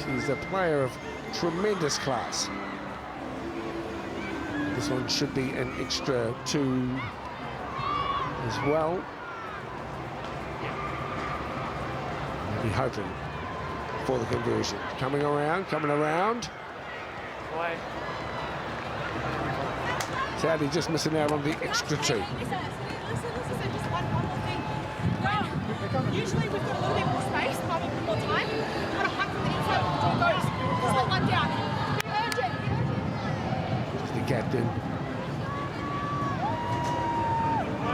She's a player of tremendous class. This one should be an extra 2 as well. Be hoping for the conversion. Coming around. Away. Sadly, just missing out on the extra 2. Listen, just one more thing. Usually we've got a little bit more space, maybe more time. You've got to hunt from the inside when the ball goes. Just let one down. Be urgent. Just the captain.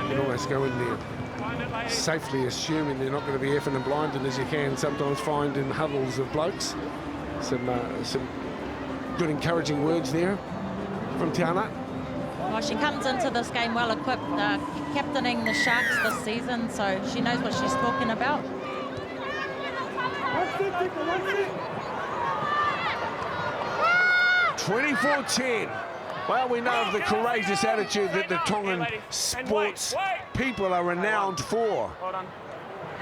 You can almost go in there safely assuming they're not going to be effing and blinding, as you can sometimes find in huddles of blokes. Some good encouraging words there from Tiana. Well, she comes into this game well equipped, captaining the Sharks this season, so she knows what she's talking about. 24-10. Well, we know of the courageous attitude that the Tongan sports people are renowned for.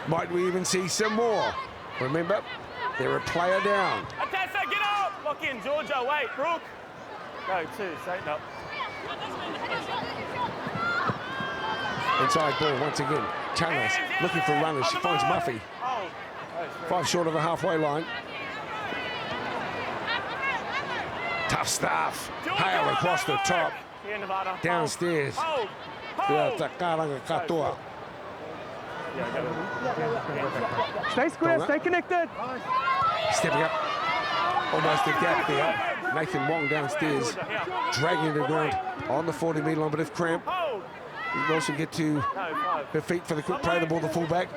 Might we even see some more? Remember, they're a player down. Atessa, get up! Lock in, Georgia, wait, Brooke. Go, 2, straighten up. Inside ball once again. Chalmers looking for runners. She finds Muffy. 5 short of the halfway line. Tough stuff. Hale across the top. Downstairs. Stay square, stay connected. Stepping up. Almost a gap there. Nathan Wong downstairs, dragging the ground on the 40-metre line, but if cramp, Wilson get to her feet for the quick play, the ball the fullback.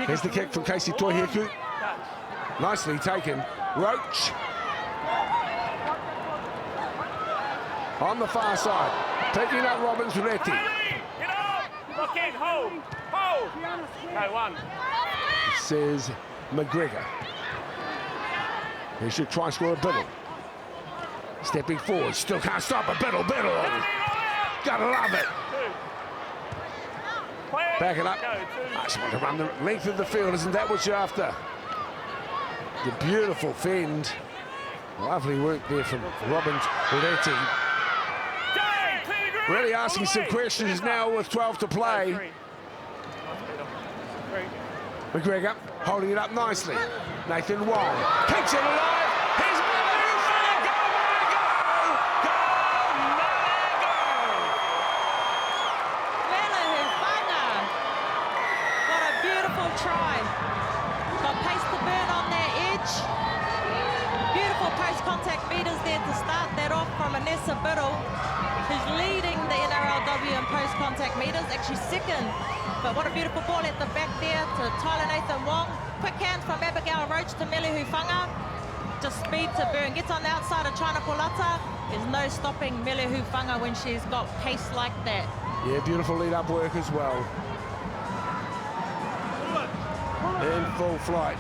Here's the kick from Casey Toiheku. Nicely taken. Roach. On the far side. Picking up Robbins Retti. Get up! Lock in, hold! Hold! No, one. Says McGregor. He should try and score a Biddle. Stepping forward, still can't stop a Biddle. Gotta love it. Back it up. I just want to run the length of the field, isn't that what you're after? The beautiful fend. Lovely work there from Robbins Retti. Really asking some questions now with 12 to play. McGregor holding it up nicely. Nathan Wong kicks it alive. Here's What a beautiful try. Got pace to burn on that edge. Beautiful post-contact meters there to start that off from Anessa Biddle, who's leading the NRLW in post-contact meters, actually second. But what a beautiful ball at the back there to Tyler Nathan Wong. Quick hands from Abigail Roach to Mele Hufanga. Just speed to burn. Gets on the outside of China Polata. There's no stopping Mele Hufanga when she's got pace like that. Yeah, beautiful lead-up work as well. In full flight.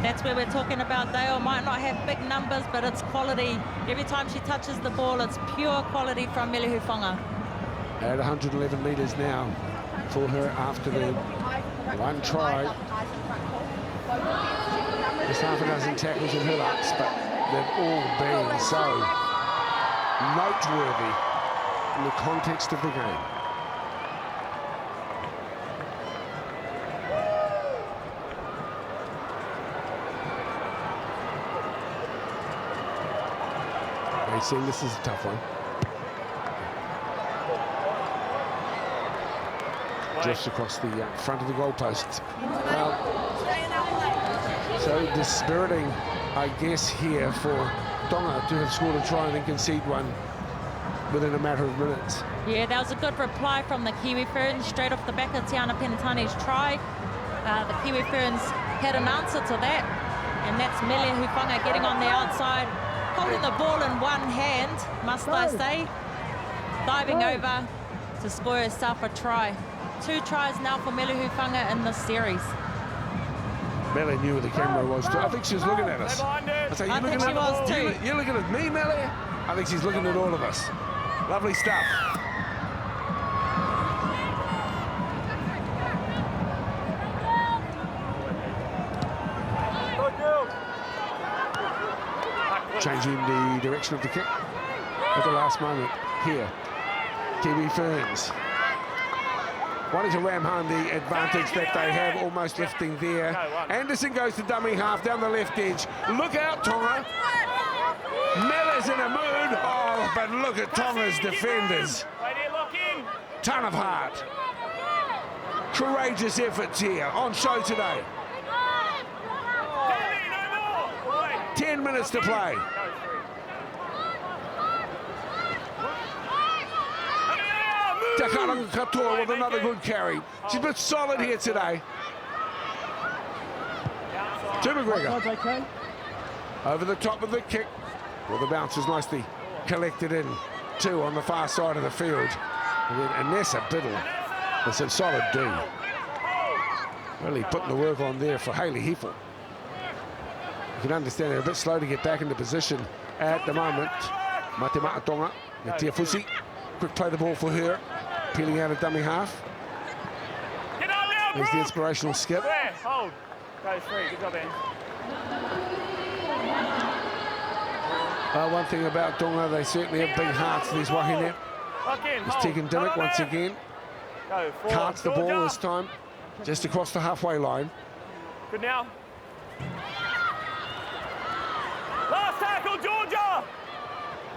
That's where we're talking about. Dale might not have big numbers, but it's quality. Every time she touches the ball, it's pure quality from Mele Hufanga. At 111 metres now for her after the one try. Just half a dozen tackles and hit-ups, but they've all been so noteworthy in the context of the game. This is a tough one. Drifts across the front of the goalpost. So dispiriting, I guess, here for Tonga to have scored a try and then concede one within a matter of minutes. Yeah, that was a good reply from the Kiwi Ferns straight off the back of Tiana Penatani's try. The Kiwi Ferns had an answer to that, and that's Mele Hufanga getting on the outside, holding the ball in one hand, must I say, diving over to score herself a try. 2 tries now for Mele Hufanga in this series. Mele knew where the camera was too. I think she was looking at us. I say, I think she was too. You're looking at me, Mele? I think she's looking at all of us. Lovely stuff. Changing the direction of the kick at the last moment here. Kiwi Ferns wanting to ram home the advantage that they have, almost lifting there. Anderson goes to dummy half down the left edge. Look out, Tonga. Mele's in a mood. Oh, but look at Tonga's defenders. Ton of heart. Courageous efforts here on show today. 10 minutes to play. Takaranga Katoa with another good carry. She's been solid here today. To McGregor. Over the top of the kick. Well, the bounce is nicely collected in, too, on the far side of the field. And then Anessa Biddle with some solid D. Really putting the work on there for Hayley Heffel. You can understand they're a bit slow to get back into position at the moment. Mate Ma'a Tonga, Tia Fusi. Quick play the ball for her. Peeling out a dummy half. There's the inspirational skip. Hold. Go free. Good job, Ben. One thing about Tonga, they certainly have big hearts, these Wahine. It's Tegan Dimmock once again. Carts the ball this time, just across the halfway line. Good now. Last tackle, Georgia!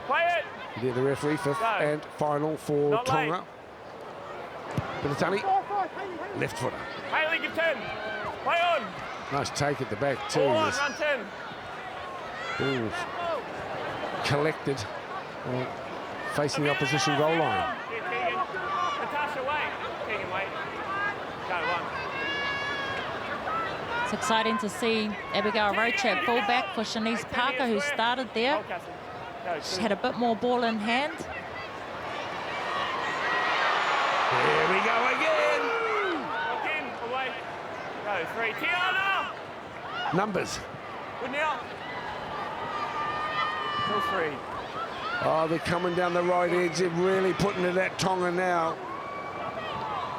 Play it! There the referee, fifth and final for Not Tonga. late. Pinatani, left footer. Hayley, give 10. Play on. Nice take at the back too. All on, run 10. Ooh. collected, facing the opposition goal line. Yeah, Keegan. Natasha, wait. Keegan, wait. Go, one. It's exciting to see Abigail Roach at fullback for Shanice Parker, who started there. Hold, Cassie. Go, She's two. had a bit more ball in hand. Here we go again. Lock in, away. Go, three. Tiana! Numbers. Good now. Still three. Oh, they're coming down the right edge. They're really putting it at Tonga now.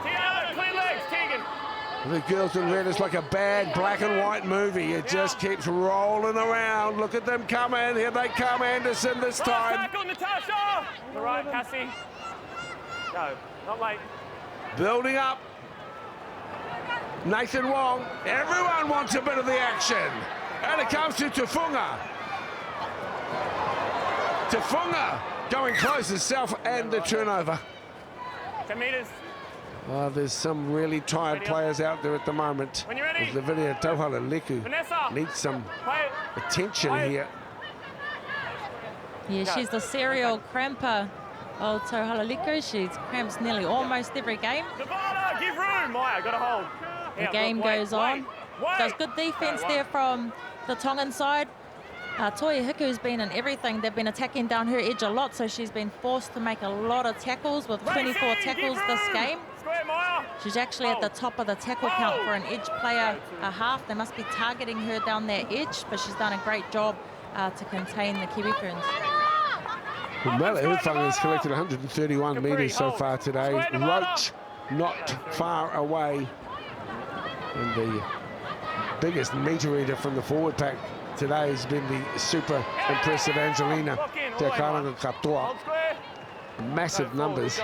Tiana, clean legs, Keegan. The girls in red is like a bad black and white movie. It just keeps rolling around. Look at them coming. Here they come, Anderson this time. Tackle, Natasha. All right, Cassie. Go, not late. Building up. Nathan Wong. Everyone wants a bit of the action. And it comes to Tafunga. Tafunga going close herself and the turnover. 10 metres. Oh, there's some really tired players out there at the moment. When you're ready. As Lavinia Tauhala Leku Vanessa. needs some Play it. attention Play it. here. Yeah, she's the serial cramper of Tauhalaliku. She cramps nearly almost every game. Nevada, give room. Maya, got to hold. The Yeah, game look, wait, goes on. wait. Does good defense there from the Tongan side. Toi Hiku's been in everything. They've been attacking down her edge a lot, so she's been forced to make a lot of tackles with 24 tackles this game. Square, Maya. She's actually at the top of the tackle count for an edge player a half. They must be targeting her down that edge, but she's done a great job to contain the Kiwi Ferns. Mele Ufang has collected 131 metres so far today. Roach not far away. And the biggest metre eater from the forward pack today has been the super impressive Angelina Te Karanga Katoa. Hold square. Massive numbers.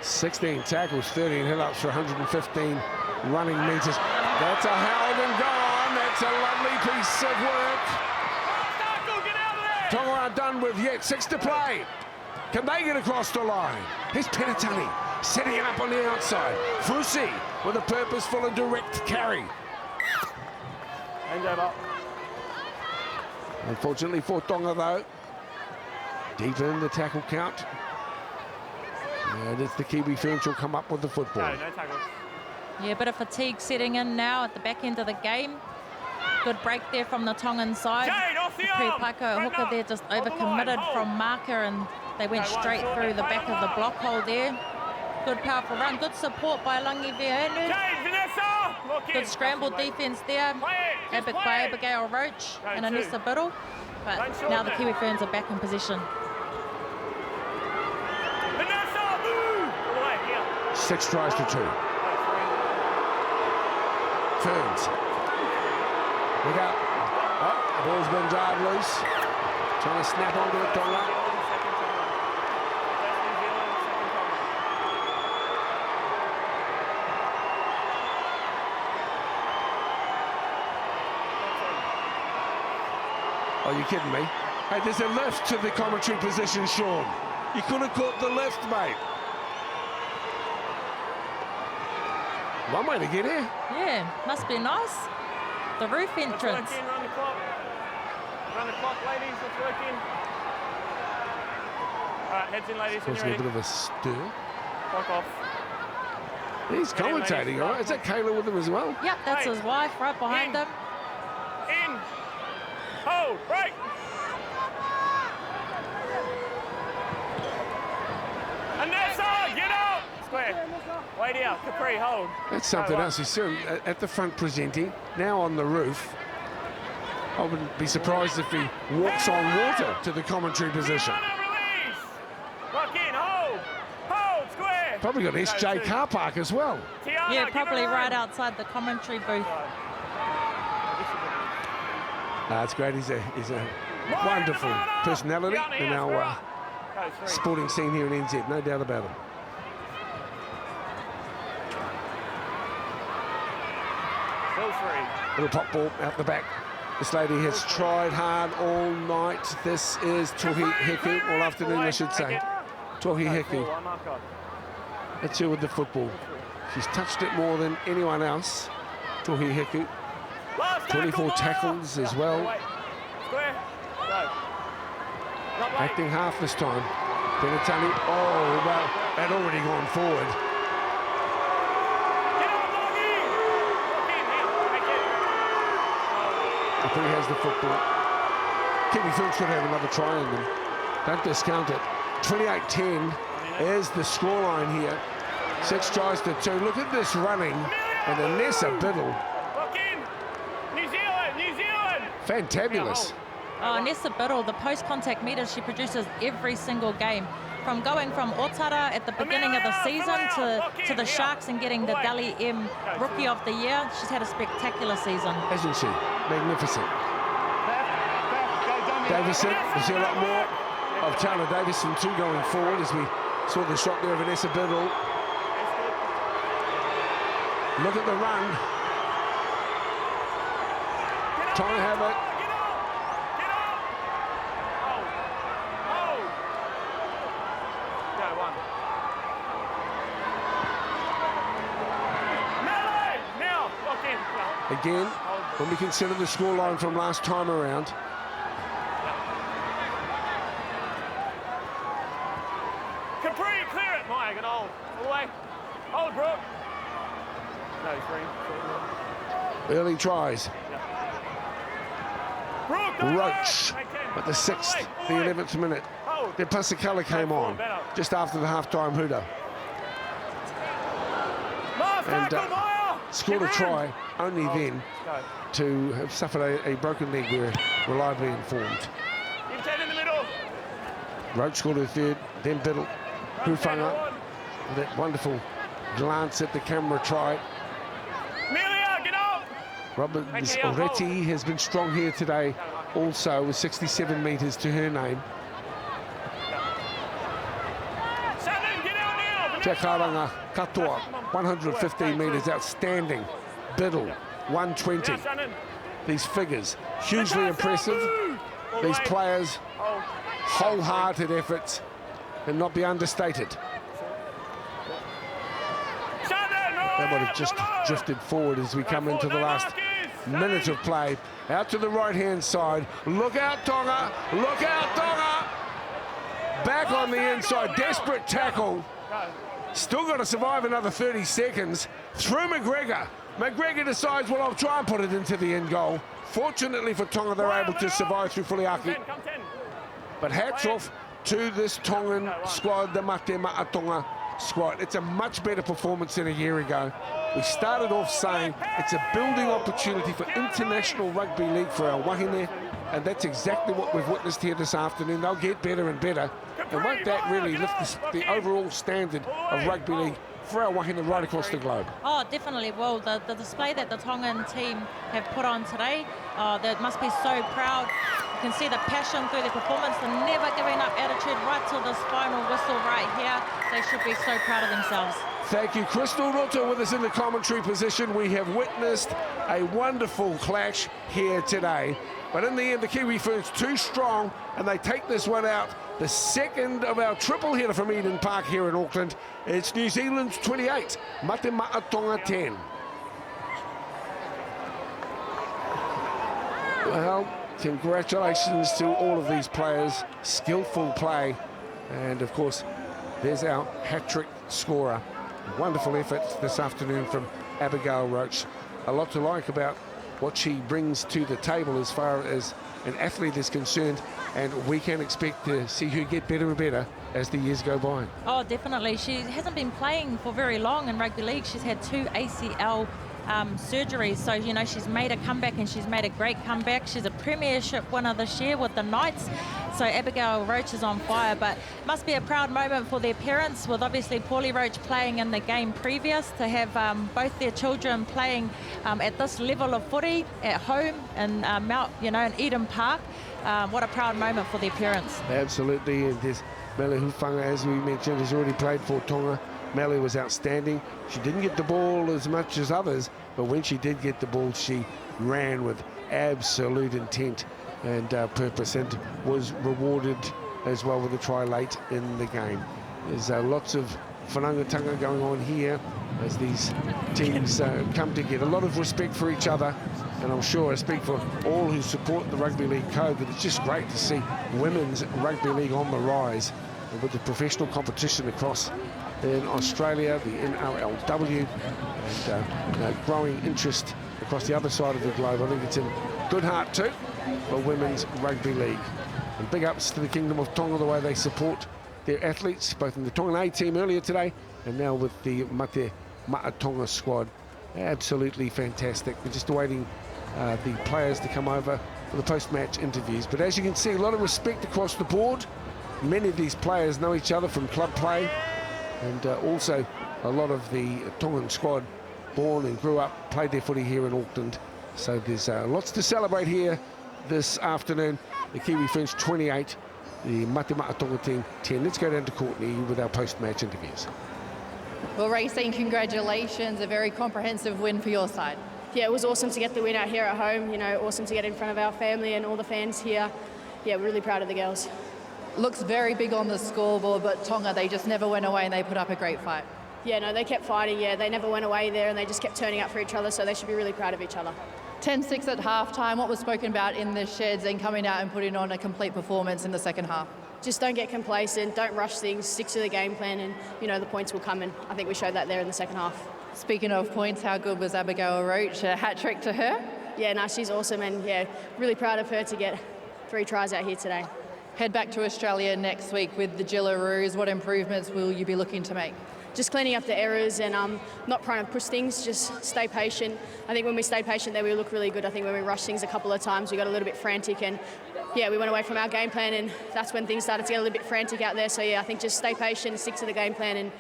16 tackles, 13 hit-ups for 115 running metres. That's a held and gone. That's a lovely piece of work. Tonga aren't done with yet. 6 to play. Can they get across the line? Here's Penatani setting it up on the outside. Fusi with a purposeful and direct carry. Hand over. Unfortunately for Tonga though, deep in the tackle count. And it's the Kiwi Ferns who'll come up with the football. No, no tackles. Yeah, a bit of fatigue setting in now at the back end of the game. Good break there from the Tongan side. Jade, off the arm. Paiko hooker there just overcommitted from marker, and they went straight through the back of the block hole there. Good powerful run, good support by Langi Veonu. Jade, Vanessa. Look in. Good scramble defense there. By Abigail Roach and Anissa Biddle. But now the Kiwi Ferns are back in position. Vanessa, move. All the way, here. 6 tries to 2. Ferns. Look out. Oh, the ball's been jarred loose. Trying to snap onto it, Tonga. Are you kidding me? Hey, there's a lift to the commentary position, Sean. You could have caught the lift, mate. One way to get here. Yeah, must be nice. The roof entrance. Let's work in, run the clock. Run the clock, ladies. Let's work in. All right, heads in, ladies. When you're Causing a ready. bit of a stir. Clock off. He's commentating, all right. Is that Kayla with him as well? Yep, that's his wife right behind him. In. Hold. Break. Anessa, get out. Square. Wait here. Capri, hold. That's something Go, else. He's still at the front presenting, now on the roof. I wouldn't be surprised if he walks on water to the commentary position. Release. Lock in. Hold. Hold. Square. Probably got SJ car park as well. Tiana, Yeah, give probably her a right run. outside the commentary booth. That's great. He's a wonderful personality in our sporting scene here in NZ, no doubt about it. Still 3. Little pop ball out the back. This lady has tried hard all night. This is Tohi Heku, all afternoon I should say. Tohi Heku. That's her with the football. She's touched it more than anyone else. Tohi Heku. 24 tackles as well. Square. Go. Acting half this time. Benetani, oh, well, had already gone forward. I think he has the football. Kiwi Ferns should have another try in them. Don't discount it. 28-10 is the scoreline here. 6 tries to 2. Look at this running. And Anessa Biddle. New Zealand, New Zealand. Fantabulous. Oh, Anessa Biddle, the post-contact meters she produces every single game. From going from Otara at the beginning of the season to the Sharks and getting the Dali M Rookie of the Year, she's had a spectacular season. Hasn't she? Magnificent. Davison, we see a lot more of Taylor Davison too going forward as we saw the shot there of Anessa Biddle. Look at the run. Trying to have it. Again, when we consider the scoreline from last time around. Capri, clear it, Mike, and all the way. Hold, Brooke. No, three. Early tries. Brooke, Roach at the 6th, the 11th minute. Then Pasicala came on just after the half-time hooter. And scored a try only then to have suffered a broken leg, we're reliably informed. In the middle. Roach scored a 3rd, then Biddle, Hufanga, that wonderful glance at the camera try. Amelia, get up! Robert Oretti has been strong here today also with 67 metres to her name. Te Karanga Katoa, 115 metres, outstanding. Biddle, 120. These figures, hugely impressive. These players, wholehearted efforts, and not be understated. They would have just drifted forward as we come into the last minute of play. Out to the right-hand side. Look out, Tonga! Look out, Tonga! Back on the inside, desperate tackle. Still got to survive another 30 seconds. Through McGregor. McGregor decides, well, I'll try and put it into the end goal. Fortunately for Tonga, they're able to survive through Fuliaki. But hats off to this Tongan squad, the Mate Ma'a Tonga squad. It's a much better performance than a year ago. We started off saying it's a building opportunity for international rugby league for our wahine, and that's exactly what we've witnessed here this afternoon. They'll get better and better, and won't that really lift the overall standard of rugby league for our wahine right across the globe? Oh, definitely. Well, the display that the Tongan team have put on today, they must be so proud. You can see the passion through the performance, the never giving up attitude right till this final whistle right here. They should be so proud of themselves. Thank you. Crystal Roto with us in the commentary position. We have witnessed a wonderful clash here today. But in the end, the Kiwi Ferns too strong, and they take this one out. The second of our triple header from Eden Park here in Auckland. It's New Zealand's 28, Mate Ma'a Tonga 10. Well, congratulations to all of these players. Skillful play. And of course, there's our hat-trick scorer. Wonderful effort this afternoon from Abigail Roach. A lot to like about what she brings to the table as far as an athlete is concerned, and we can expect to see her get better and better as the years go by. Oh, definitely. She hasn't been playing for very long in rugby league. She's had 2 ACL surgeries, so you know she's made a comeback, and she's made a great comeback. She's a premiership winner this year with the Knights, so Abigail Roach is on fire. But must be a proud moment for their parents, with obviously Paulie Roach playing in the game previous, to have both their children playing at this level of footy at home in in Eden Park. What a proud moment for their parents. Absolutely. And there's Mele Hufanga, as we mentioned, has already played for Tonga. Mele was outstanding. She didn't get the ball as much as others, but when she did get the ball, she ran with absolute intent and purpose, and was rewarded as well with a try late in the game. There's lots of whanangatanga going on here as these teams come together. A lot of respect for each other, And I'm sure I speak for all who support the Rugby League code that it's just great to see women's rugby league on the rise. And with the professional competition across in Australia, the NRLW, and growing interest across the other side of the globe, I think it's in good heart too for women's rugby league. And big ups to the Kingdom of Tonga, the way they support their athletes, both in the Tongan A team earlier today and now with the Mate Ma'a Tonga squad. Absolutely fantastic. We're just awaiting the players to come over for the post-match interviews. But as you can see, a lot of respect across the board. Many of these players know each other from club play, and also a lot of the Tongan squad born and grew up, played their footy here in Auckland. So there's lots to celebrate here this afternoon. The Kiwi Ferns 28, the Mate Ma'a Tonga team 10. Let's go down to Courtney with our post-match interviews. Well, Racine, congratulations. A very comprehensive win for your side. Yeah, it was awesome to get the win out here at home. You know, awesome to get in front of our family and all the fans here. Yeah, we're really proud of the girls. Looks very big on the scoreboard, but Tonga, they just never went away and they put up a great fight. Yeah, no, they kept fighting. Yeah, they never went away there and they just kept turning up for each other, so they should be really proud of each other. 10-6 at halftime. What was spoken about in the sheds and coming out and putting on a complete performance in the second half? Just don't get complacent, don't rush things, stick to the game plan, and, you know, the points will come, and I think we showed that there in the second half. Speaking of points, how good was Abigail Roach? A hat-trick to her? Yeah, no, she's awesome, and, yeah, really proud of her to get 3 tries out here today. Head back to Australia next week with the Gillaroos. What improvements will you be looking to make? Just cleaning up the errors and not trying to push things, just stay patient. I think when we stayed patient there, we look really good. I think when we rushed things a couple of times, we got a little bit frantic, and yeah, we went away from our game plan, and that's when things started to get a little bit frantic out there. So yeah, I think just stay patient, stick to the game plan, and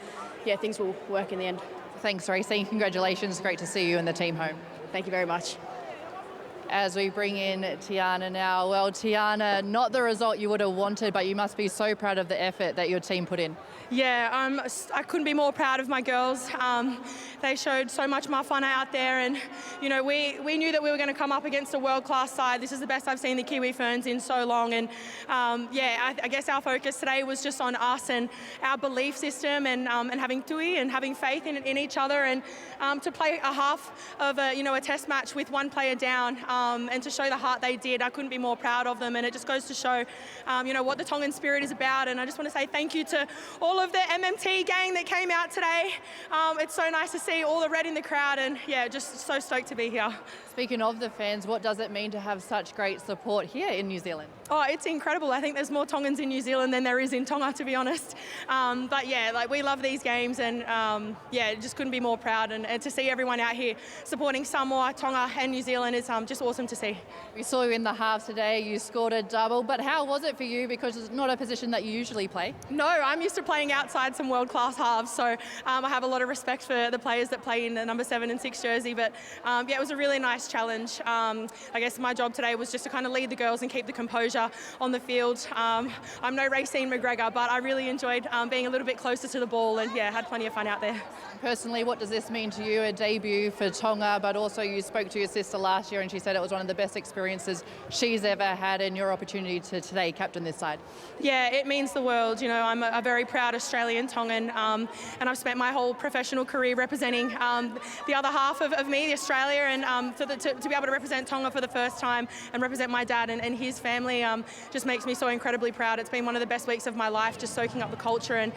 yeah, things will work in the end. Thanks, Racine. Congratulations. Great to see you and the team home. Thank you very much. As we bring in Tiana now. Well, Tiana, not the result you would have wanted, but you must be so proud of the effort that your team put in. Yeah, I couldn't be more proud of my girls. They showed so much mawhana out there, and you know, we knew that we were going to come up against a world-class side. This is the best I've seen the Kiwi Ferns in so long, and yeah, I guess our focus today was just on us and our belief system, and having tui and having faith in each other, and to play a half of a test match with one player down, and to show the heart they did. I couldn't be more proud of them, and it just goes to show what the Tongan spirit is about. And I just want to say thank you to all of the MMT gang that came out today. It's so nice to see all the red in the crowd, and yeah, just so stoked to be here. Speaking of the fans, what does it mean to have such great support here in New Zealand? Oh, it's incredible. I think there's more Tongans in New Zealand than there is in Tonga, to be honest. But yeah, like, we love these games, and yeah, just couldn't be more proud. And to see everyone out here supporting Samoa, Tonga and New Zealand is just awesome to see. We saw you in the half today. You scored a double, but how was it for you? Because it's not a position that you usually play. No, I'm used to playing outside some world-class halves, so I have a lot of respect for the players that play in the number 7 and 6 jersey. But yeah, it was a really nice challenge. I guess my job today was just to kind of lead the girls and keep the composure on the field. I'm no Racine McGregor, but I really enjoyed being a little bit closer to the ball, and yeah, had plenty of fun out there. Personally, what does this mean to you? A debut for Tonga, but also you spoke to your sister last year and she said it was one of the best experiences she's ever had, and your opportunity to today captain this side. Yeah, it means the world. You know, I'm a very proud Australian Tongan, and I've spent my whole professional career representing the other half of me, the Australia, and to be able to represent Tonga for the first time and represent my dad and his family just makes me so incredibly proud. It's been one of the best weeks of my life, just soaking up the culture and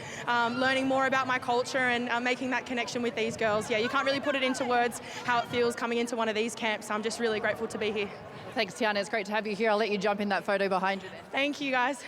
learning more about my culture and making that connection with these girls. Yeah, you can't really put it into words how it feels coming into one of these camps. I'm just really grateful to be here. Thanks, Tiana. It's great to have you here. I'll let you jump in that photo behind you there. Thank you, guys.